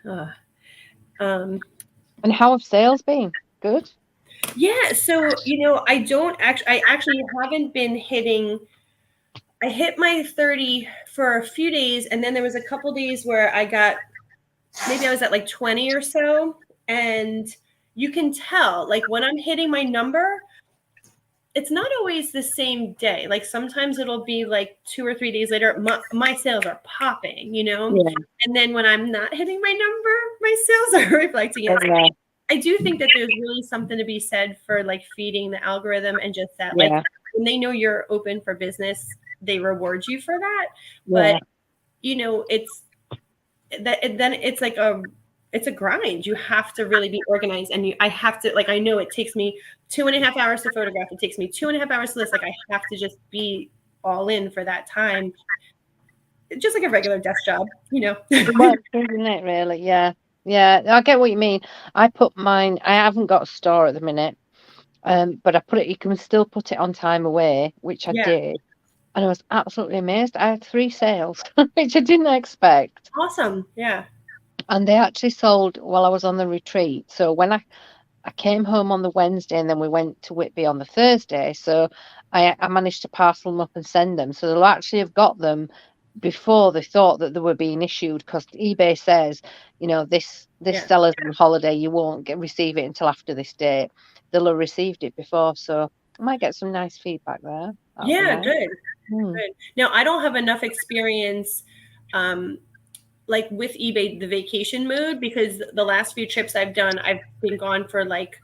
And how have sales been? Good? Yeah. So, I actually haven't been hitting. I hit my 30 for a few days. And then there was a couple days where maybe I was at like 20 or so. And you can tell, like when I'm hitting my number, it's not always the same day. Like sometimes it'll be like 2 or 3 days later, my sales are popping, Yeah. And then when I'm not hitting my number, my sales are reflecting it. Yeah, I do think that there's really something to be said for like feeding the algorithm and just that, like yeah, when they know you're open for business, they reward you for that. But yeah. it's that then it's like it's a grind. You have to really be organized, and I have to like I know it takes me 2.5 hours to photograph. It takes me 2.5 hours to list. Like I have to just be all in for that time, just like a regular desk job, Well, isn't it really? Yeah, yeah. I get what you mean. I put mine. I haven't got a store at the minute, but I put it. You can still put it on time away, which I Yeah, did, and I was absolutely amazed. I had 3 sales, which I didn't expect, awesome. Yeah, and they actually sold while I was on the retreat. So when I came home on the Wednesday and then we went to Whitby on the Thursday. So I managed to parcel them up and send them. So they'll actually have got them before they thought that they were being issued because eBay says, this yeah, seller's on holiday, you won't receive it until after this date. They'll have received it before. So I might get some nice feedback there. That'll be yeah. nice. Good, Hmm. good. Now I don't have enough experience. Um, like with eBay, the vacation mode, because the last few trips I've done, I've been gone for like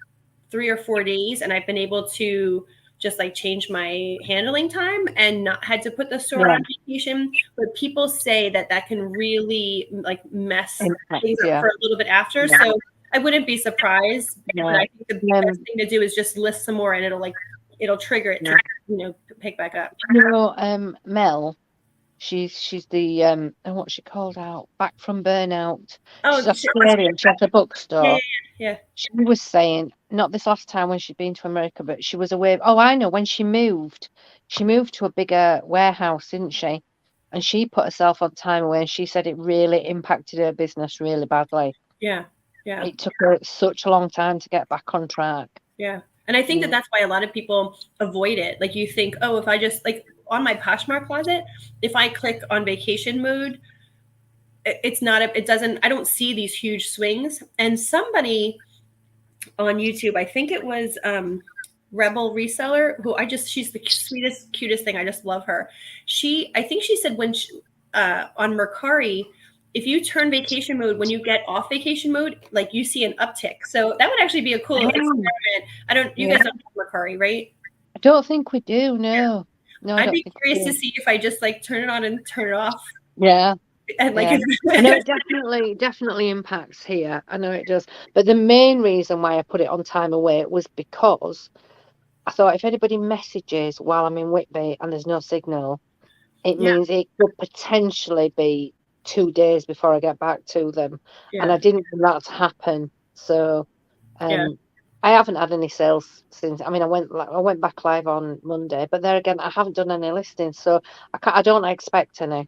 3 or 4 days, and I've been able to just like change my handling time and not had to put the store Yeah, on vacation. But people say that that can really like mess impact, things up yeah. for a little bit after. Yeah. So I wouldn't be surprised. But Yeah. I think the best thing to do is just list some more, and it'll trigger it Yeah. to pick back up. Mel. She's the what's she called out? Back from burnout. She's Oh, shit. Australian. She has a Yeah, bookstore. yeah, She was saying, not this last time when she'd been to America, but she was away. Oh, I know. When she moved to a bigger warehouse, didn't she? And she put herself on time away, and she said it really impacted her business really badly. yeah, yeah. It took her such a long time to get back on track. Yeah. And I think that Mm. that's why a lot of people avoid it. Like you think, oh, if I just like on my Poshmark closet, if I click on vacation mode, it's not it doesn't I don't see these huge swings. And somebody on YouTube, I think it was Rebel Reseller, who she's the sweetest, cutest thing. I just love her. I think she said on Mercari, if you turn vacation mode, when you get off vacation mode, like you see an uptick. So that would actually be a cool experiment. You Yeah. guys don't have Mercari, right? I don't think we do. Yeah. No, no, I I'd don't be think we curious to do. see if I just like turn it on and turn it off. Yeah. And like, Yeah, I know it definitely impacts here. I know it does. But the main reason why I put it on time away was because I thought if anybody messages while I'm in Whitby and there's no signal, it yeah, means it could potentially be 2 days before I get back to them. And yeah, I didn't want that to happen. So yeah. I haven't had any sales since. I mean, I went back live on Monday, but there again, I haven't done any listings, so I don't expect any.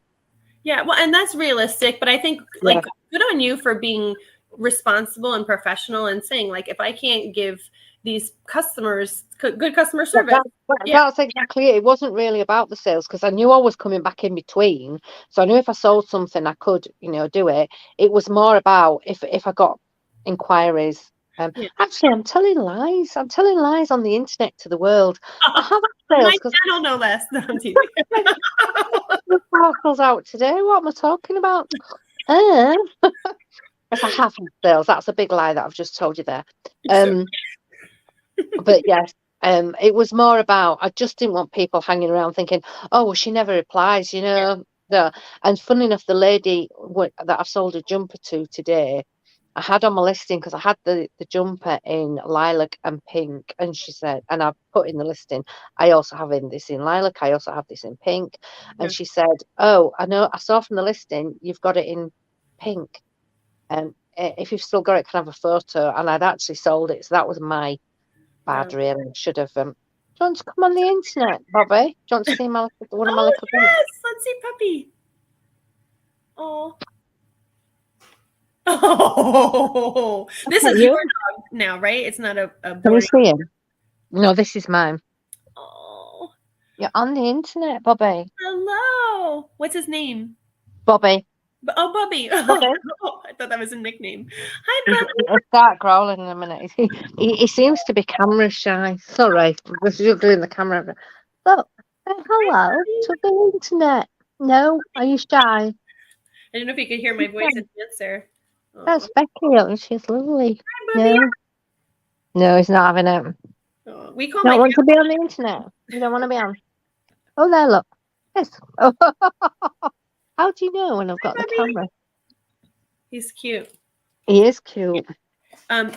Yeah, well, and that's realistic, but I think Yeah. like good on you for being responsible and professional and saying like if I can't give these customers good customer But service, yeah, that's exactly it. It wasn't really about the sales because I knew I was coming back in between. So I knew if I sold something, I could, do it. It was more about if I got inquiries. yeah. Actually, I'm telling lies. I'm telling lies on the internet to the world. I have had My sales because channel no less. No, I'm teasing. the parcel's out today. What am I talking about? Uh, if I have had sales, that's a big lie that I've just told you there. So, But yes, it was more about I just didn't want people hanging around thinking, oh, well, she never replies, The and funny enough, the lady that I've sold a jumper to today, I had on my listing because I had the jumper in lilac and pink, and she said, and I put in the listing, I also have this in lilac, I also have this in pink, and yeah, she said, oh, I know, I saw from the listing you've got it in pink, and if you've still got it, can I have a photo? And I'd actually sold it, so that was my yeah. bad, really. Should have. Do you want to come on the internet, Bobby? Do you want to see one of my Oh little dogs? yes, let's see puppy. Oh, oh, this Okay, is your you. dog now, right? It's not a Can you boarding. see him? No, this is mine. Oh, You're on the internet, Bobby. hello. What's his name? Bobby. Oh, Bubby. Bobby. Oh, I thought that was a nickname. Hi, Bubby. He'll start growling in a minute. He seems to be camera shy. Sorry, this is doing the camera. Look, say Hi, hello Bubby. to the internet. No, are you shy? I don't know if you could hear my voice and answer. That's Oh, Becky. Oh, she's lovely. hi, Bubby. No, no, he's not having it. Oh, we call my Don't cat want to be on the internet. You don't want to be on. Oh, there, look. Yes. Oh, how do you know when I've got the Bubby. camera? He's cute. He is cute.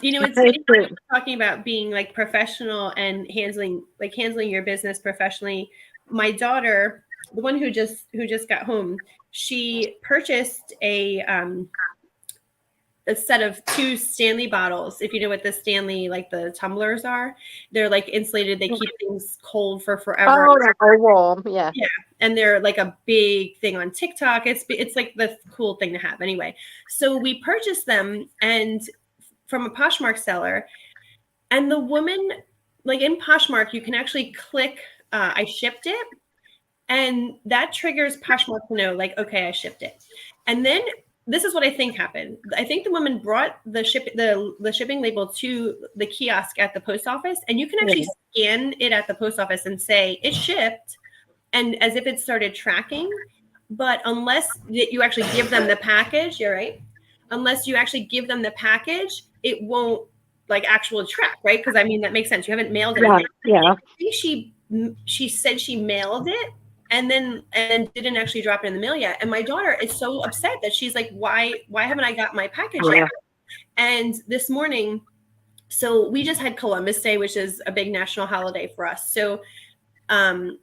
He's It's very funny how cute. you're talking about being like professional and handling your business professionally. My daughter, the one who just got home, she purchased a set of two Stanley bottles. If you know what the Stanley, like the tumblers are, they're like insulated. They keep things cold for forever. Oh, they're warm. Yeah. Yeah, and they're like a big thing on TikTok. It's like the cool thing to have anyway. So we purchased them and from a Poshmark seller, and the woman, like in Poshmark, you can actually click I shipped it, and that triggers Poshmark to know, like, okay, I shipped it. And then this is what I think happened. I think the woman brought the shipping label to the kiosk at the post office, and you can actually scan it at the post office and say it shipped, and as if it started tracking. But unless you actually give them the package, you're right. Unless you actually give them the package, it won't like actual track, right? Because I mean that makes sense. You haven't mailed Yeah. anything. Yeah. I think she said she mailed it and then didn't actually drop it in the mail yet. And my daughter is so upset that she's like, why haven't I got my package yet? And this morning, so we just had Columbus Day, which is a big national holiday for us. So I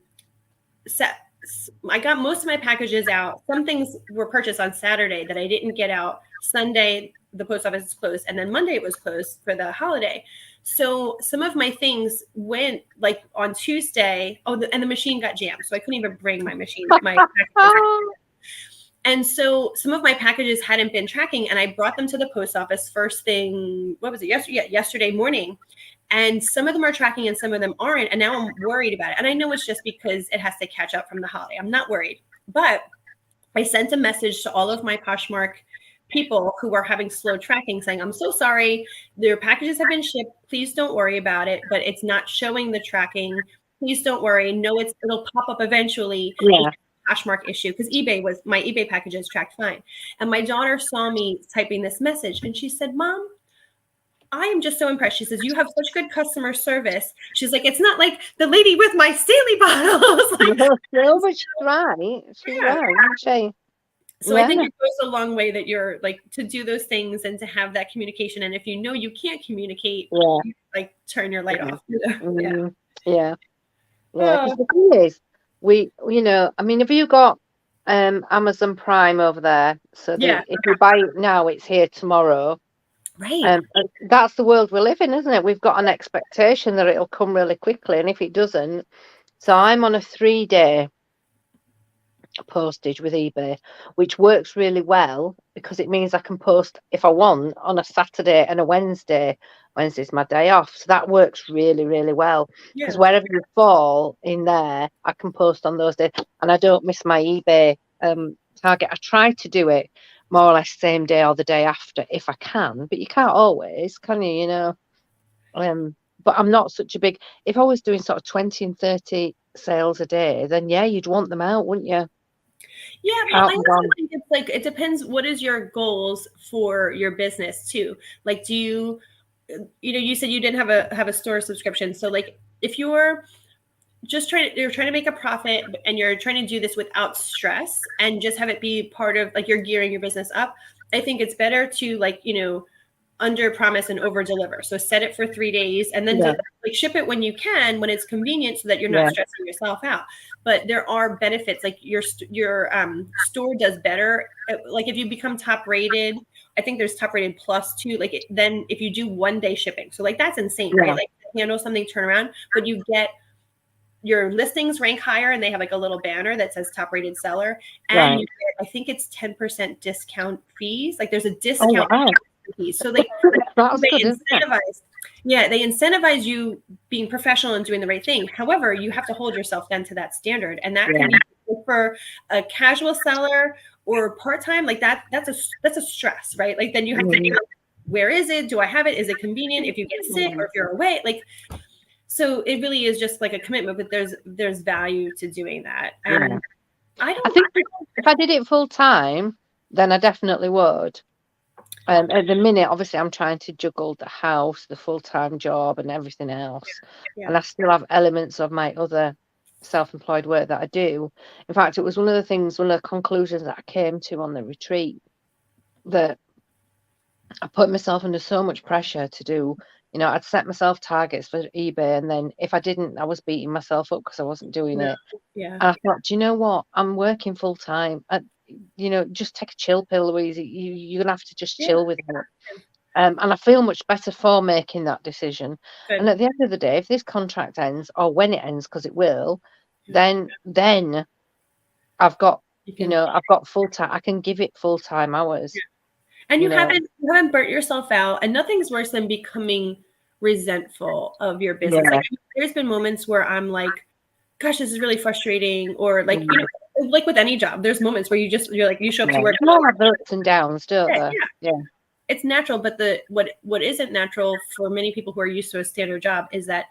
got most of my packages out. Some things were purchased on Saturday that I didn't get out. Sunday, the post office is closed, and then Monday it was closed for the holiday. So some of my things went like on Tuesday. Oh, and the machine got jammed, so I couldn't even bring my machine. My packages. And so some of my packages hadn't been tracking, and I brought them to the post office first thing. What was it? Yesterday morning. And some of them are tracking and some of them aren't. And now I'm worried about it. And I know it's just because it has to catch up from the holiday. I'm not worried. But I sent a message to all of my Poshmark people who are having slow tracking saying, I'm so sorry. Their packages have been shipped. Please don't worry about it. But it's not showing the tracking. Please don't worry. No, it'll pop up eventually. Yeah. Poshmark issue because my eBay packages tracked fine. And my daughter saw me typing this message and she said, Mom, I am just so impressed. She says, you have such good customer service. She's like, it's not like the lady with my Stanley bottles. Like, No, but she's right. She's right, isn't she? so I think it goes a long way that you're like to do those things and to have that communication. And if you know you can't communicate, like turn your light off. Yeah. Because the thing is, I mean, have you got Amazon Prime over there? So that if you buy it now, it's here tomorrow. Right. That's the world we live in, isn't it? We've got an expectation that it'll come really quickly, and if it doesn't, so I'm on a 3-day postage with eBay, which works really well because it means I can post if I want on a Saturday and a Wednesday. Wednesday's my day off, so that works really, really well because wherever you fall in there, I can post on those days, and I don't miss my eBay target. I try to do it more or less same day or the day after if I can, but you can't always, can you? But I'm not such a big. If I was doing sort of 20 and 30 sales a day, then you'd want them out, wouldn't you? Yeah, but I also think it's like it depends. What is your goals for your business too? Like, do you said you didn't have a store subscription, so like if you're you're trying to make a profit and you're trying to do this without stress and just have it be part of like you're gearing your business up, I think it's better to under promise and over deliver. So set it for 3 days and then ship it when you can, when it's convenient, so that you're not stressing yourself out. But there are benefits, like your store does better. Like if you become top rated, I think there's top rated plus too. Then if you do 1-day shipping, so like that's insane, right? Like handle something, turn around, but you get your listings rank higher and they have like a little banner that says top rated seller. And you get, I think it's 10% discount fees. Like there's a discount fees. So they incentivize. Yeah, they incentivize you being professional and doing the right thing. However, you have to hold yourself then to that standard. And that can be for a casual seller or part-time, like that's a stress, right? Like then you have to be like, where is it? Do I have it? Is it convenient if you get sick or if you're away? So it really is just like a commitment, but there's value to doing that. And I think if I did it full time, then I definitely would. At the minute, obviously, I'm trying to juggle the house, the full-time job, and everything else. Yeah. And I still have elements of my other self-employed work that I do. In fact, it was one of the conclusions that I came to on the retreat, that I put myself under so much pressure to do. I'd set myself targets for eBay, and then if I didn't, I was beating myself up because I wasn't doing No. it. Yeah. And I thought, do you know what? I'm working full time. Just take a chill pill, Louise. You're gonna have to just Yeah. chill with it. And I feel much better for making that decision. And Good. at the end of the day, if this contract ends, or when it ends, because it will, Yeah. then I've got, You can. I've got full time. I can give it full time hours. And You you know, haven't burnt yourself out, and nothing's worse than becoming resentful of your business. yeah, Like there's been moments where I'm like, gosh, this is really frustrating, or like, yeah, like with any job, there's moments where you're like, you show up yeah. to work. They all have their ups and downs, don't Yeah, they? yeah, Yeah, it's natural, but what isn't natural for many people who are used to a standard job is that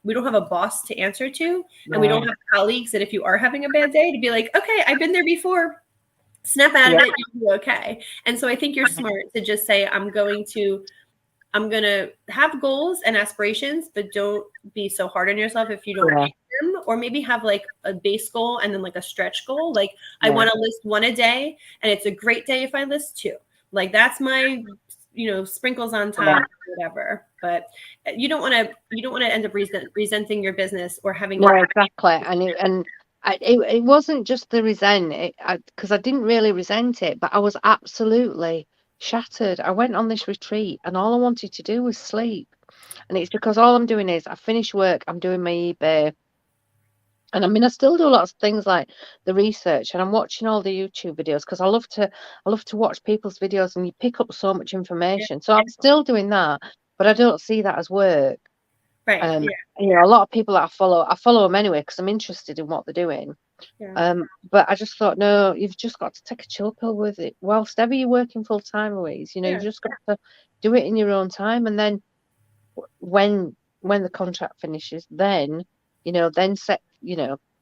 we don't have a boss to answer to, and we don't yeah, have colleagues that if you are having a bad day to be like, okay, I've been there before, snap out of yeah, it, you'll be okay. And so I think you're smart to just say, I'm going to have goals and aspirations, but don't be so hard on yourself if you don't yeah, meet them. Or maybe have like a base goal and then like a stretch goal. Like I yeah, want to list one a day, and it's a great day if I list two. Like that's my, sprinkles on top, yeah. or whatever. But you don't want to end up resenting your business or having No, it. exactly. It wasn't just the resent, because I didn't really resent it, but I was absolutely shattered. I went on this retreat, and all I wanted to do was sleep. And it's because all I'm doing is I finish work, I'm doing my eBay. And I mean, I still do lots of things like the research, and I'm watching all the YouTube videos because I love to watch people's videos, and you pick up so much Yeah, information. So I'm still doing that, but I don't see that as work. right. Um, Yeah. a lot of people that I follow them anyway because I'm interested in what they're doing. Yeah. But I just thought, no, you've just got to take a chill pill with it. Whilst ever you're working full time, Louise, you've Yeah. just got to do it in your own time, and then when the contract finishes, then set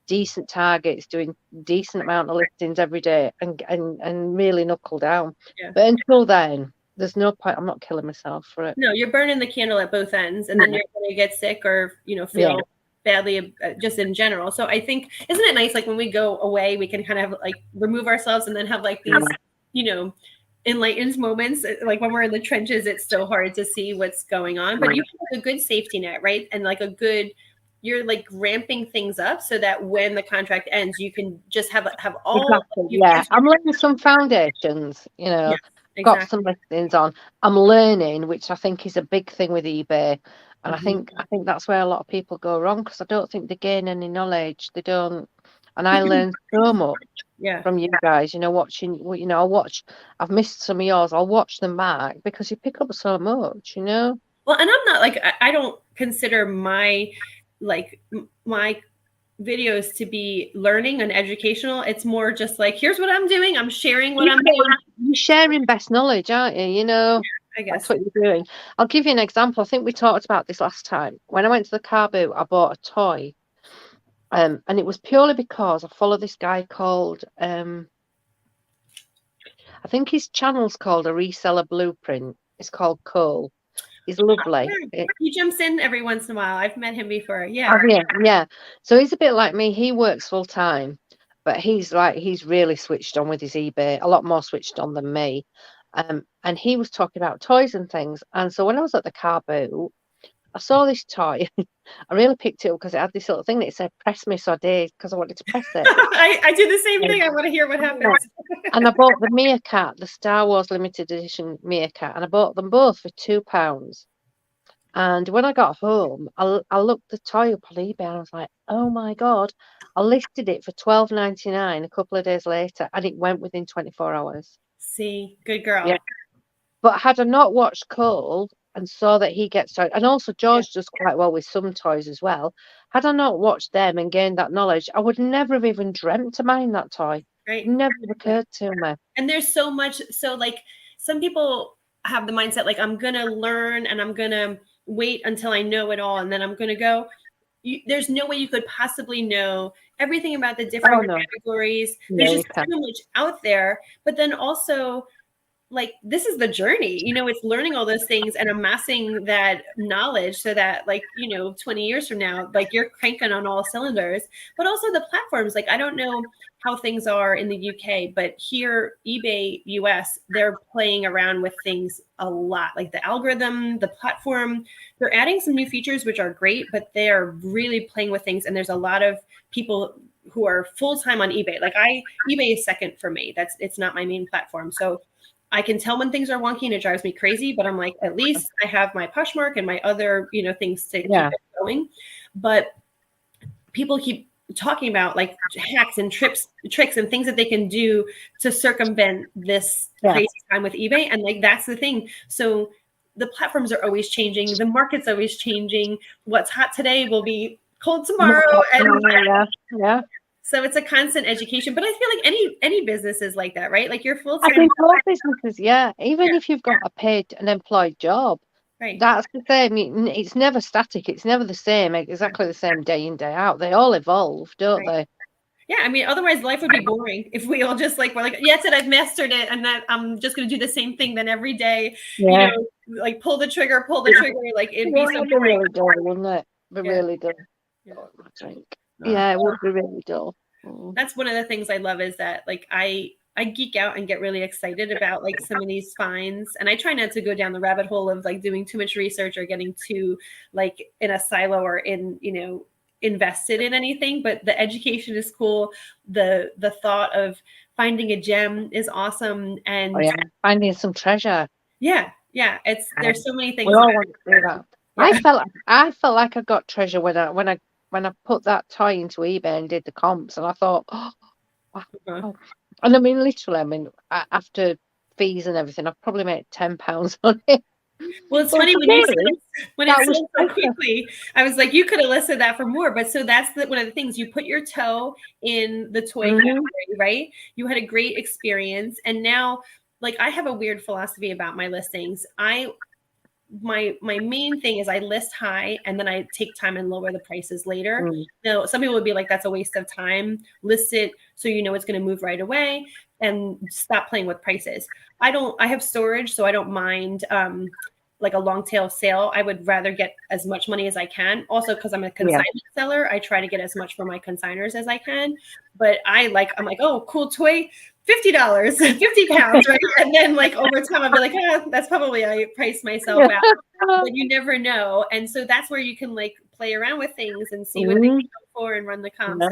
decent targets, doing decent amount of listings every day, and really knuckle down. Yeah. But until then, there's no point. I'm not killing myself for it. No, you're burning the candle at both ends, and then you're going to get sick or Yeah, feel badly just in general. So I think, isn't it nice, like when we go away, we can kind of like remove ourselves and then have like these you know enlightened moments. Like when we're in the trenches, it's so hard to see what's going on, but you have a good safety net, right? And like you're like ramping things up so that when the contract ends, you can just have all exactly. you've Yeah, answered. I'm laying some foundations. Yeah, Got some exactly. listings on. I'm learning, which I think is a big thing with eBay. And I Mhm. think I think that's where a lot of people go wrong, because I don't think they gain any knowledge. They don't. And I learned so much Yeah. from you guys, watching, I've missed some of yours. I'll watch them back because you pick up so much. Well, and I'm not like I don't consider my videos to be learning and educational. It's more just like, here's what I'm doing. I'm sharing what Yeah, I'm doing. you're sharing best knowledge, aren't you? I That's guess. what you're doing. I'll give you an example. I think we talked about this last time. When I went to the car boot, I bought a toy. And it was purely because I follow this guy called, I think his channel's called A Reseller Blueprint. It's called Cole. He's lovely. Yeah. He jumps in every once in a while. I've met him before. Yeah. Oh, yeah, yeah. So he's a bit like me. He works full time, but he's really switched on with his eBay, a lot more switched on than me. And he was talking about toys and things. And so when I was at the car boot, I saw this toy. I really picked it up because it had this little thing that said "Press me so dazed" because I wanted to press it. I do the same Um, thing. I want to hear what yeah. happens. And I bought the Meerkat, the Star Wars limited edition Meerkat, and I bought them both for £2. And when I got home, I looked the toy up on eBay, and I was like, oh my God. I listed it for 12.99 a couple of days later, and it went within 24 hours. See, good girl. Yeah. But had I not watched Cole and saw that he gets toys, and also Yeah, George does quite well with some toys as well, had I not watched them and gained that knowledge, I would never have even dreamt to mine that toy. right. Never have Yeah. occurred to me. And there's so much. So like some people have the mindset like, I'm gonna learn and I'm gonna wait until I know it all and then I'm gonna go. There's no way you could possibly know everything about the Oh different no. categories. There's Yeah, you just can. too much out there. But then also like, this is the journey, it's learning all those things and amassing that knowledge so that, like, 20 years from now, like, you're cranking on all cylinders. But also the platforms, like, I don't know how things are in the UK, but here, eBay US, they're playing around with things a lot, like the algorithm, the platform. They're adding some new features, which are great, but they are really playing with things. And there's a lot of people who are full-time on eBay. Like, eBay is second for me. It's not my main platform. So I can tell when things are wonky and it drives me crazy, but I'm like, at least I have my Poshmark and my other, things to keep it going. But people keep talking about, like, hacks and tricks and things that they can do to circumvent this crazy time with eBay. And, like, that's the thing. So the platforms are always changing. The market's always changing. What's hot today will be cold tomorrow. And so it's a constant education. But I feel like any business is like that, right? Like, you're full time. I think all businesses, even if you've got an employed job, right. That's the same. It's never static. It's never the same, exactly the same day in, day out. They all evolve, don't they? Yeah, I mean, otherwise life would be boring if we all just, like, we're like, yes, and I've mastered it, and that I'm just going to do the same thing then every day. Like, pull the trigger. Like, it'd be so boring. Really dull, wouldn't it? Really dull. It would be really dull. That's one of the things I love, is that, like, I geek out and get really excited about, like, some of these finds, and I try not to go down the rabbit hole of, like, doing too much research or getting too, like, in a silo or in, invested in anything. But the education is cool. The thought of finding a gem is awesome. And finding some treasure. There's so many things. We all want to do that. I felt like I got treasure when I put that toy into eBay and did the comps, and I thought, wow. And I mean, literally, after fees and everything, I've probably made £10 on it. Well, it's funny when it sold so quickly. I was like, you could have listed that for more. But so that's one of the things. You put your toe in the toy category, right? You had a great experience, and now, like, I have a weird philosophy about my listings. My main thing is I list high and then I take time and lower the prices later. Now, some people would be like, that's a waste of time. List it so it's going to move right away, and stop playing with prices. I have storage, so I don't mind like a long tail sale. I would rather get as much money as I can. Also, because I'm a consignment seller, I try to get as much for my consigners as I can. But I'm like, oh, cool toy, $50, 50 pounds, right? And then, like, over time, I'll be like, that's probably, I priced myself out. But you never know. And so that's where you can, like, play around with things and see what they can go for and run the comps.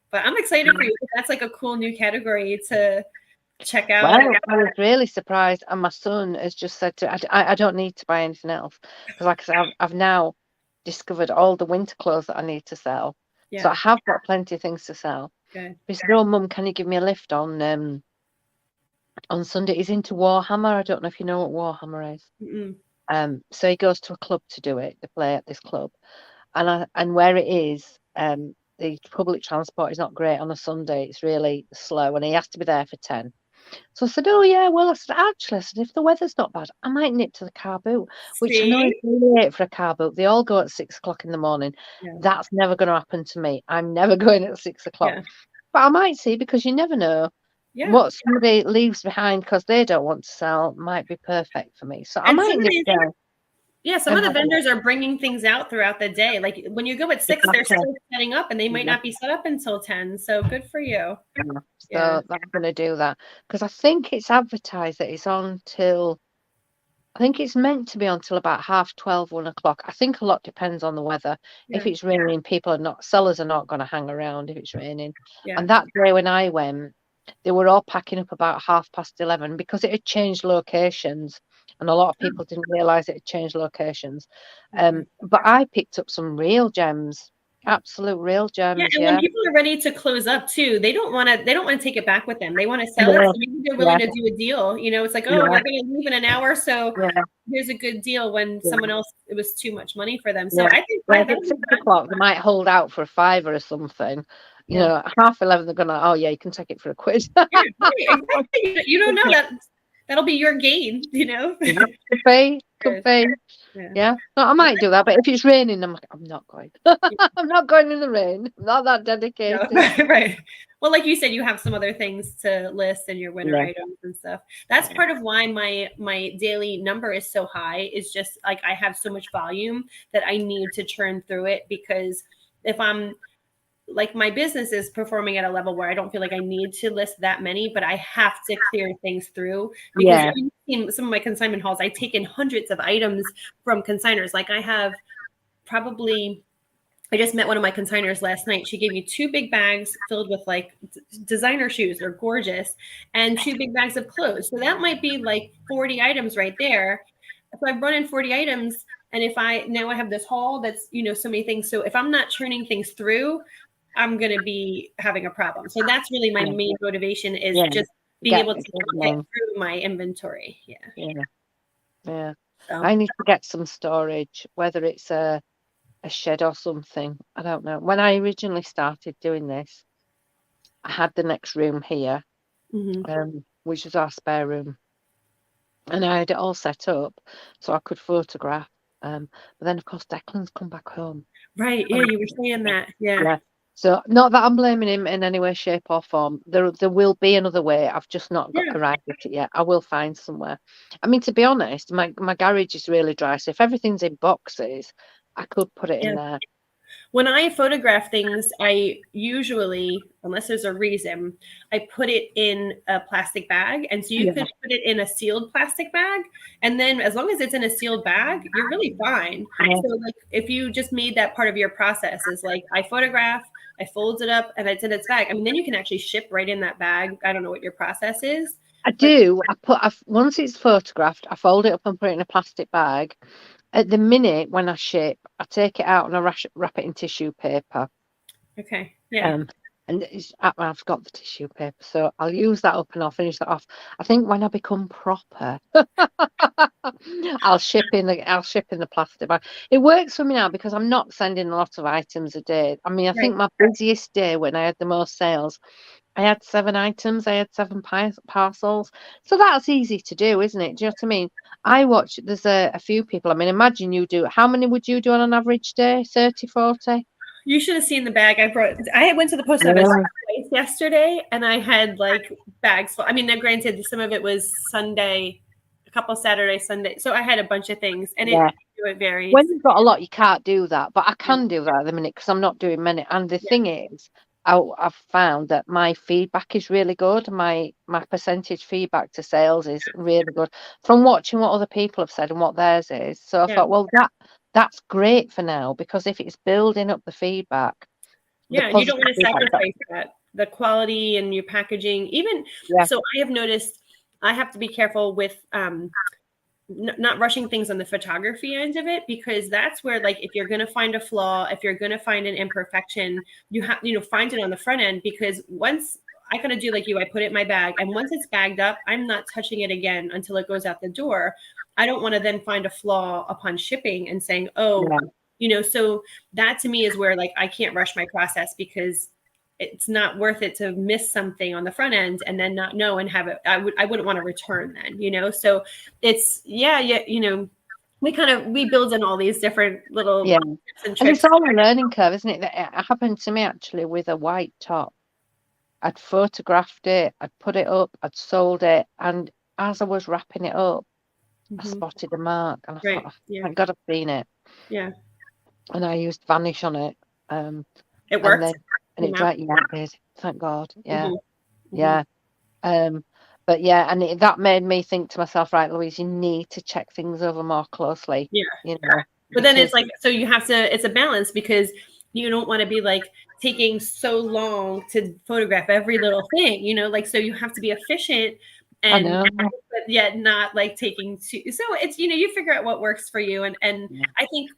But I'm excited for you. That's, like, a cool new category to check out. Well, I was really surprised, and my son has just said I don't need to buy anything else, because, like I said, I've now discovered all the winter clothes that I need to sell. So I have got plenty of things to sell. Good. He said, "Oh, Mum, can you give me a lift on Sunday?" He's into Warhammer. I don't know if you know what Warhammer is. So he goes to a club to do it. They play at this club, and where it is, the public transport is not great on a Sunday. It's really slow, and he has to be there for 10. So I said, "Oh yeah, well," I said, "actually," I said, "if the weather's not bad, I might nip to the car boot," which I know is really late for a car boot. They all go at 6 o'clock in the morning. That's never going to happen to me. I'm never going at 6 o'clock. But I might see, because you never know. What somebody leaves behind because they don't want to sell might be perfect for me. So I might nip there. Yeah, some of the vendors are bringing things out throughout the day. Like, when you go at 6, they're still setting up, and they might not be set up until 10. So good for you. So I'm going to do that, because I think it's advertised that it's on till, I think it's meant to be until about 12:30, 1 o'clock. I think a lot depends on the weather. If it's raining, sellers are not going to hang around if it's raining. And that day when I went, they were all packing up about 11:30, because it had changed locations, and a lot of people didn't realize it had changed locations. But I picked up some real gems, absolute real gems. And when people are ready to close up too, they don't want to take it back with them. They want to sell it. So maybe they're willing to do a deal. It's like, oh, we're going to leave in an hour, so here's a good deal, when someone else, it was too much money for them. So I think at 6 o'clock they might hold out for a £5 or something. You know, at 11:30 they're gonna, oh yeah, you can take it for a £1. Exactly. You don't know that. That'll be your gain, Could be. No, I might do that, but if it's raining, I'm not going. I'm not going in the rain. I'm not that dedicated. Right. Well, like you said, you have some other things to list in your winter Yeah. items and stuff. That's Yeah. part of why my daily number is so high, is just like I have so much volume that I need to churn through it, because if I'm like, my business is performing at a level where I don't feel like I need to list that many, but I have to clear things through, because Yeah. in some of my consignment hauls, I take in hundreds of items from consigners. Like, I have probably, I just met one of my consigners last night. She gave me 2 big bags filled with like designer shoes. They're gorgeous. And 2 big bags of clothes. So that might be like 40 items right there. So I've run in 40 items. And if I now I have this haul that's, so many things. So if I'm not churning things through, I'm going to be having a problem. So that's really my Yeah. main motivation, is Yeah. just being Get able it to get going. through my inventory. Yeah. Yeah. Yeah. So, I need to get some storage, whether it's a shed or something. I don't know. When I originally started doing this, I had the next room here, mhm. which was our spare room, and I had it all set up so I could photograph. But then of course Declan's come back home. Right. Yeah. Um, You were saying that. Yeah. yeah. So not that I'm blaming him in any way, shape, or form. There will be another way. I've just not got Yeah. arrived at it yet. I will find somewhere. I mean, to be honest, my garage is really dry. So if everything's in boxes, I could put it in Yeah. there. When I photograph things, I usually, unless there's a reason, I put it in a plastic bag. And so you Yeah. could put it in a sealed plastic bag. And then as long as it's in a sealed bag, you're really fine. Yeah. So like, if you just made that part of your process, is like, I photograph, I fold it up, and it's in its bag. I mean, then you can actually ship right in that bag. I don't know what your process is, I but do. Once it's photographed, I fold it up and put it in a plastic bag. At the minute when I ship, I take it out and I wrap it in tissue paper. okay. Yeah. Um, and I've got the tissue paper, so I'll use that up and I'll finish that off. I think when I become proper, I'll ship in the plastic bag. It works for me now because I'm not sending a lot of items a day. I mean, I Right. think my busiest day when I had the most sales, I had 7 items, I had 7 parcels. So that's easy to do, isn't it? Do you know what I mean? There's a few people. I mean, imagine you do, how many would you do on an average day? 30, 40? You should have seen the bag I brought. I went to the post office twice yesterday, and I had like bags full. I mean, now granted, some of it was Sunday, a couple Saturday, Sunday. So I had a bunch of things, and Yeah. it varies. When you've got a lot, you can't do that, but I Yeah. can do that at the minute because I'm not doing many. And the Yeah. thing is, I've found that my feedback is really good. My percentage feedback to sales is really good from watching what other people have said and what theirs is. So I Yeah. thought, well, that's great for now, because if it's building up the feedback, the Yeah. You don't positive want to feedback, sacrifice that, the quality and your packaging. Even yeah, so, I have noticed I have to be careful with not rushing things on the photography end of it, because that's where, like, if you're going to find a flaw, if you're going to find an imperfection, you have, find it on the front end. Because once I kind of do like you, I put it in my bag, and once it's bagged up, I'm not touching it again until it goes out the door. I don't want to then find a flaw upon shipping and saying, oh, yeah, so that to me is where, like, I can't rush my process, because it's not worth it to miss something on the front end and then not know and have it. I wouldn't want to return then. So it's, we build in all these different little yeah. tips and And it's tricks. all a learning curve, isn't it? That happened to me actually with a white top. I'd photographed it, I'd put it up, I'd sold it, and as I was wrapping it up, I Mhm. spotted a mark, and I thought, Right. "Oh, Yeah. thank God I've seen it." Yeah. And I used Vanish on it, It and worked. then and it Came out. dried. Yeah, it did. Thank God. Yeah, Hmm. Hmm. yeah. Um, but yeah, and that made me think to myself, right, Louise, you need to check things over more closely, Yeah. But then it's because like, so you have to, it's a balance, because you don't want to be like taking so long to photograph every little thing, like, so you have to be efficient, I and know. but yet not like taking too, so it's, you figure out what works for you. And Yeah, I think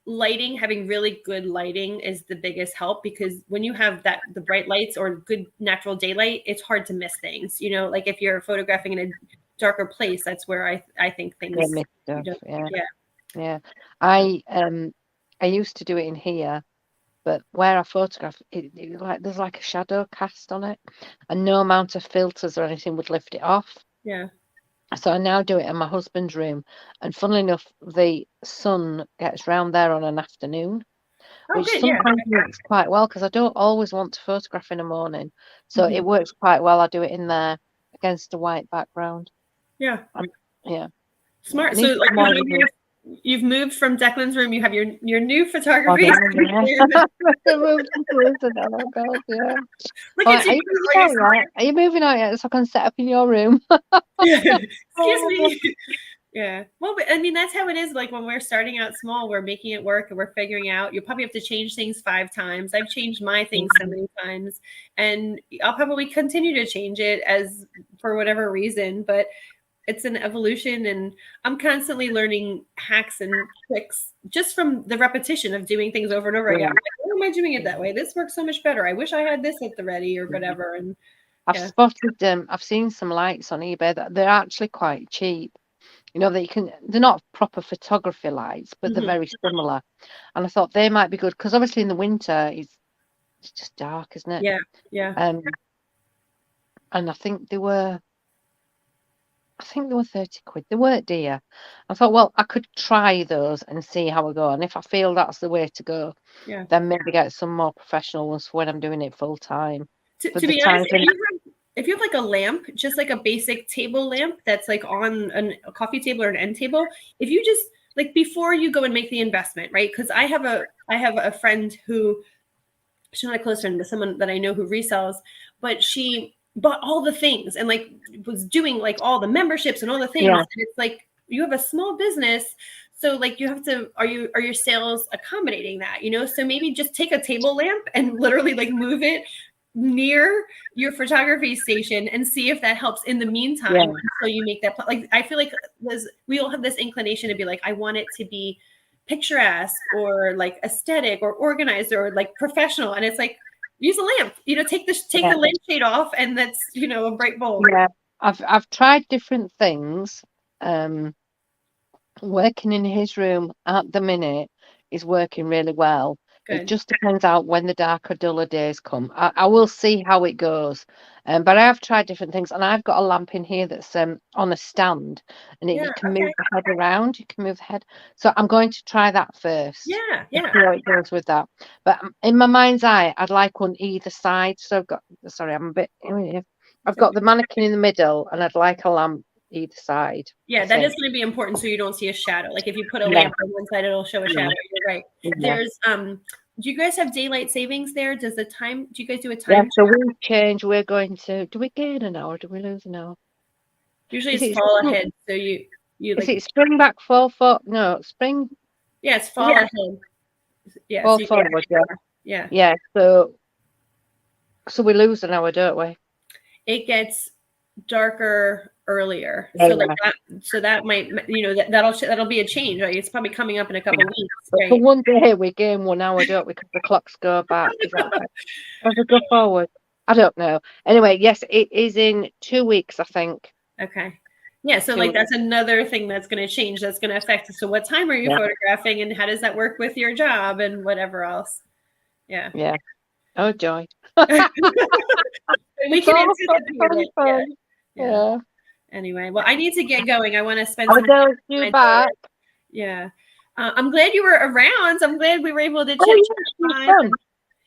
lighting, having really good lighting is the biggest help, because when you have the bright lights or good natural daylight, it's hard to miss things, like if you're photographing in a darker place, that's where I think they things, miss stuff. Yeah, yeah. yeah. I used to do it in here. But where I photograph, there's like a shadow cast on it, and no amount of filters or anything would lift it off. Yeah. So I now do it in my husband's room, and funnily enough, the sun gets round there on an afternoon, Oh, which good. Yeah. sometimes works quite well because I don't always want to photograph in the morning. So Mhm. it works quite well. I do it in there against a white background. Yeah. Um, yeah, yeah. I Smart. need So, like, some you more have reviews. you've moved from Declan's room. You have your new Oh, photography yeah. station. I moved to Brisbane. Oh, God, yeah. Look All at right, are you. you moving All your out yet? Are you moving out yet so I can set up in your room? Excuse Oh, me. Yeah. Well, but, I mean, that's how it is. Like when we're starting out small, we're making it work and we're figuring out. You'll probably have to change things 5 times. I've changed my things so many times, and I'll probably continue to change it as for whatever reason. But it's an evolution, and I'm constantly learning hacks and tricks just from the repetition of doing things over and over again. yeah. I'm like, why am I doing it that way? This works so much better. I wish I had this at the ready or whatever. And I've yeah. spotted them. I've seen some lights on eBay that they're actually quite cheap. You know, that you can, they're not proper photography lights, but they're Mhm. very similar. And I thought they might be good because obviously in the winter it's just dark, isn't it? Yeah. Yeah. And I think they were 30 quid. They weren't dear. I thought, well, I could try those and see how I go. And if I feel that's the way to go, Yeah. then maybe get some more professional ones for when I'm doing it full time. For To the be honest, times when if you have like a lamp, just like a basic table lamp that's like on a coffee table or an end table, if you just like before you go and make the investment, right? Because I have a friend who she's not a close friend, but someone that I know who resells, but she bought all the things and like was doing like all the memberships and all the things. yeah, And it's like you have a small business. So like you have to are your sales accommodating that, you know? So maybe just take a table lamp and literally like move it near your photography station and see if that helps in the meantime yeah, until you make that like I feel like we all have this inclination to be like I want it to be picturesque or like aesthetic or organized or like professional. And it's like, use a lamp, you know, take yeah, the lampshade off and that's, you know, a bright bulb. yeah. I've tried different things. Um, Working in his room at the minute is working really well. It Good. just depends out when the darker, duller days come. I will see how it goes. But I have tried different things, and I've got a lamp in here that's on a stand, and you Yeah. can move Okay. the head around. You can move the head. So I'm going to try that first Yeah. and Yeah. see how it goes with that. But in my mind's eye, I'd like on either side. So I've got, sorry, I'm a bit. I've got the mannequin in the middle, and I'd like a lamp either side. I Yeah, that is think. going to be important so you don't see a shadow. Like if you put a Yeah, lamp on one side, it'll show a yeah. shadow. You're right. Yeah. There's do you guys have daylight savings there? Does the time do you guys do a Yeah, time so check? we change. We're going to. Do we gain an hour? Do we lose an hour? Usually Is it's it fall spring? ahead. So you Is like it spring back fall for? No, spring yeah, it's fall ahead. Yeah, fall so you get forward. Yeah, yeah. yeah. So we lose an hour, don't we? It gets darker earlier. Yeah, So like yeah. that, so that might, you know, that'll be a change, right? It's probably coming up in a couple Yeah. weeks, But for right? one day we gain 1 hour, don't we? Because the clocks go back. Is that right? Does it go forward? I don't know. Anyway, yes, it is in 2 weeks, I think. Okay. Yeah, so like 2 weeks. that's another thing that's going to change. That's going to affect. So what time are you Yeah, photographing, and how does that work with your job and whatever else? Yeah. yeah. Oh joy! We It's can all fun, anticipate fun, it. Yeah. fun. Yeah. Yeah. Anyway, well, I need to get going. I want to spend I'll some time go with you my daughter. back. Yeah. I'm glad you were around. I'm glad we were able to Oh chit yeah, chat it's live. fun.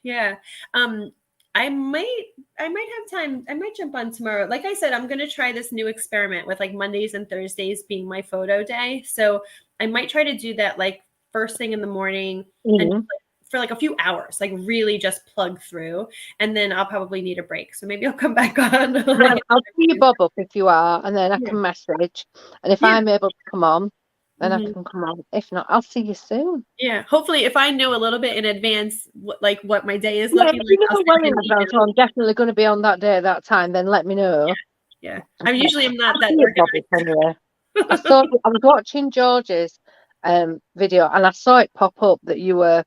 Yeah. Um, I might have time. I might jump on tomorrow. Like I said, I'm gonna try this new experiment with like Mondays and Thursdays being my photo day. So I might try to do that like first thing in the morning and Mhm. for like a few hours, like really just plug through. And then I'll probably need a break. So maybe I'll come back on. Well, I'll see you bob up if you are, and then I Yeah. can message. And if Yeah. I'm able to come on, then I Mhm. can come on. If not, I'll see you soon. Yeah. Hopefully, if I know a little bit in advance, what my day is Yeah, looking if like, you I'll know send well you in an advance, email. well, I'm definitely going to be on that day at that time, then let me know. Yeah. I usually am not I'll that see you bob up anyway. I was watching George's video, and I saw it pop up that you were.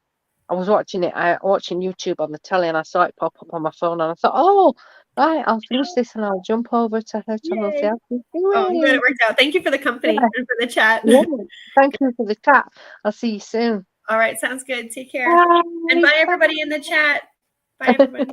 I was watching it. Watching YouTube on the telly, and I saw it pop up on my phone, and I thought, oh, right, I'll finish this and I'll jump over to her channel and see Yay. how she's Oh, I'm glad doing. it worked out. Thank you for the company Yeah, and for the chat. yeah. Thank you for the chat. I'll see you soon. All right. Sounds good. Take care. And Bye. bye, Bye. everybody in the chat. Bye, everybody.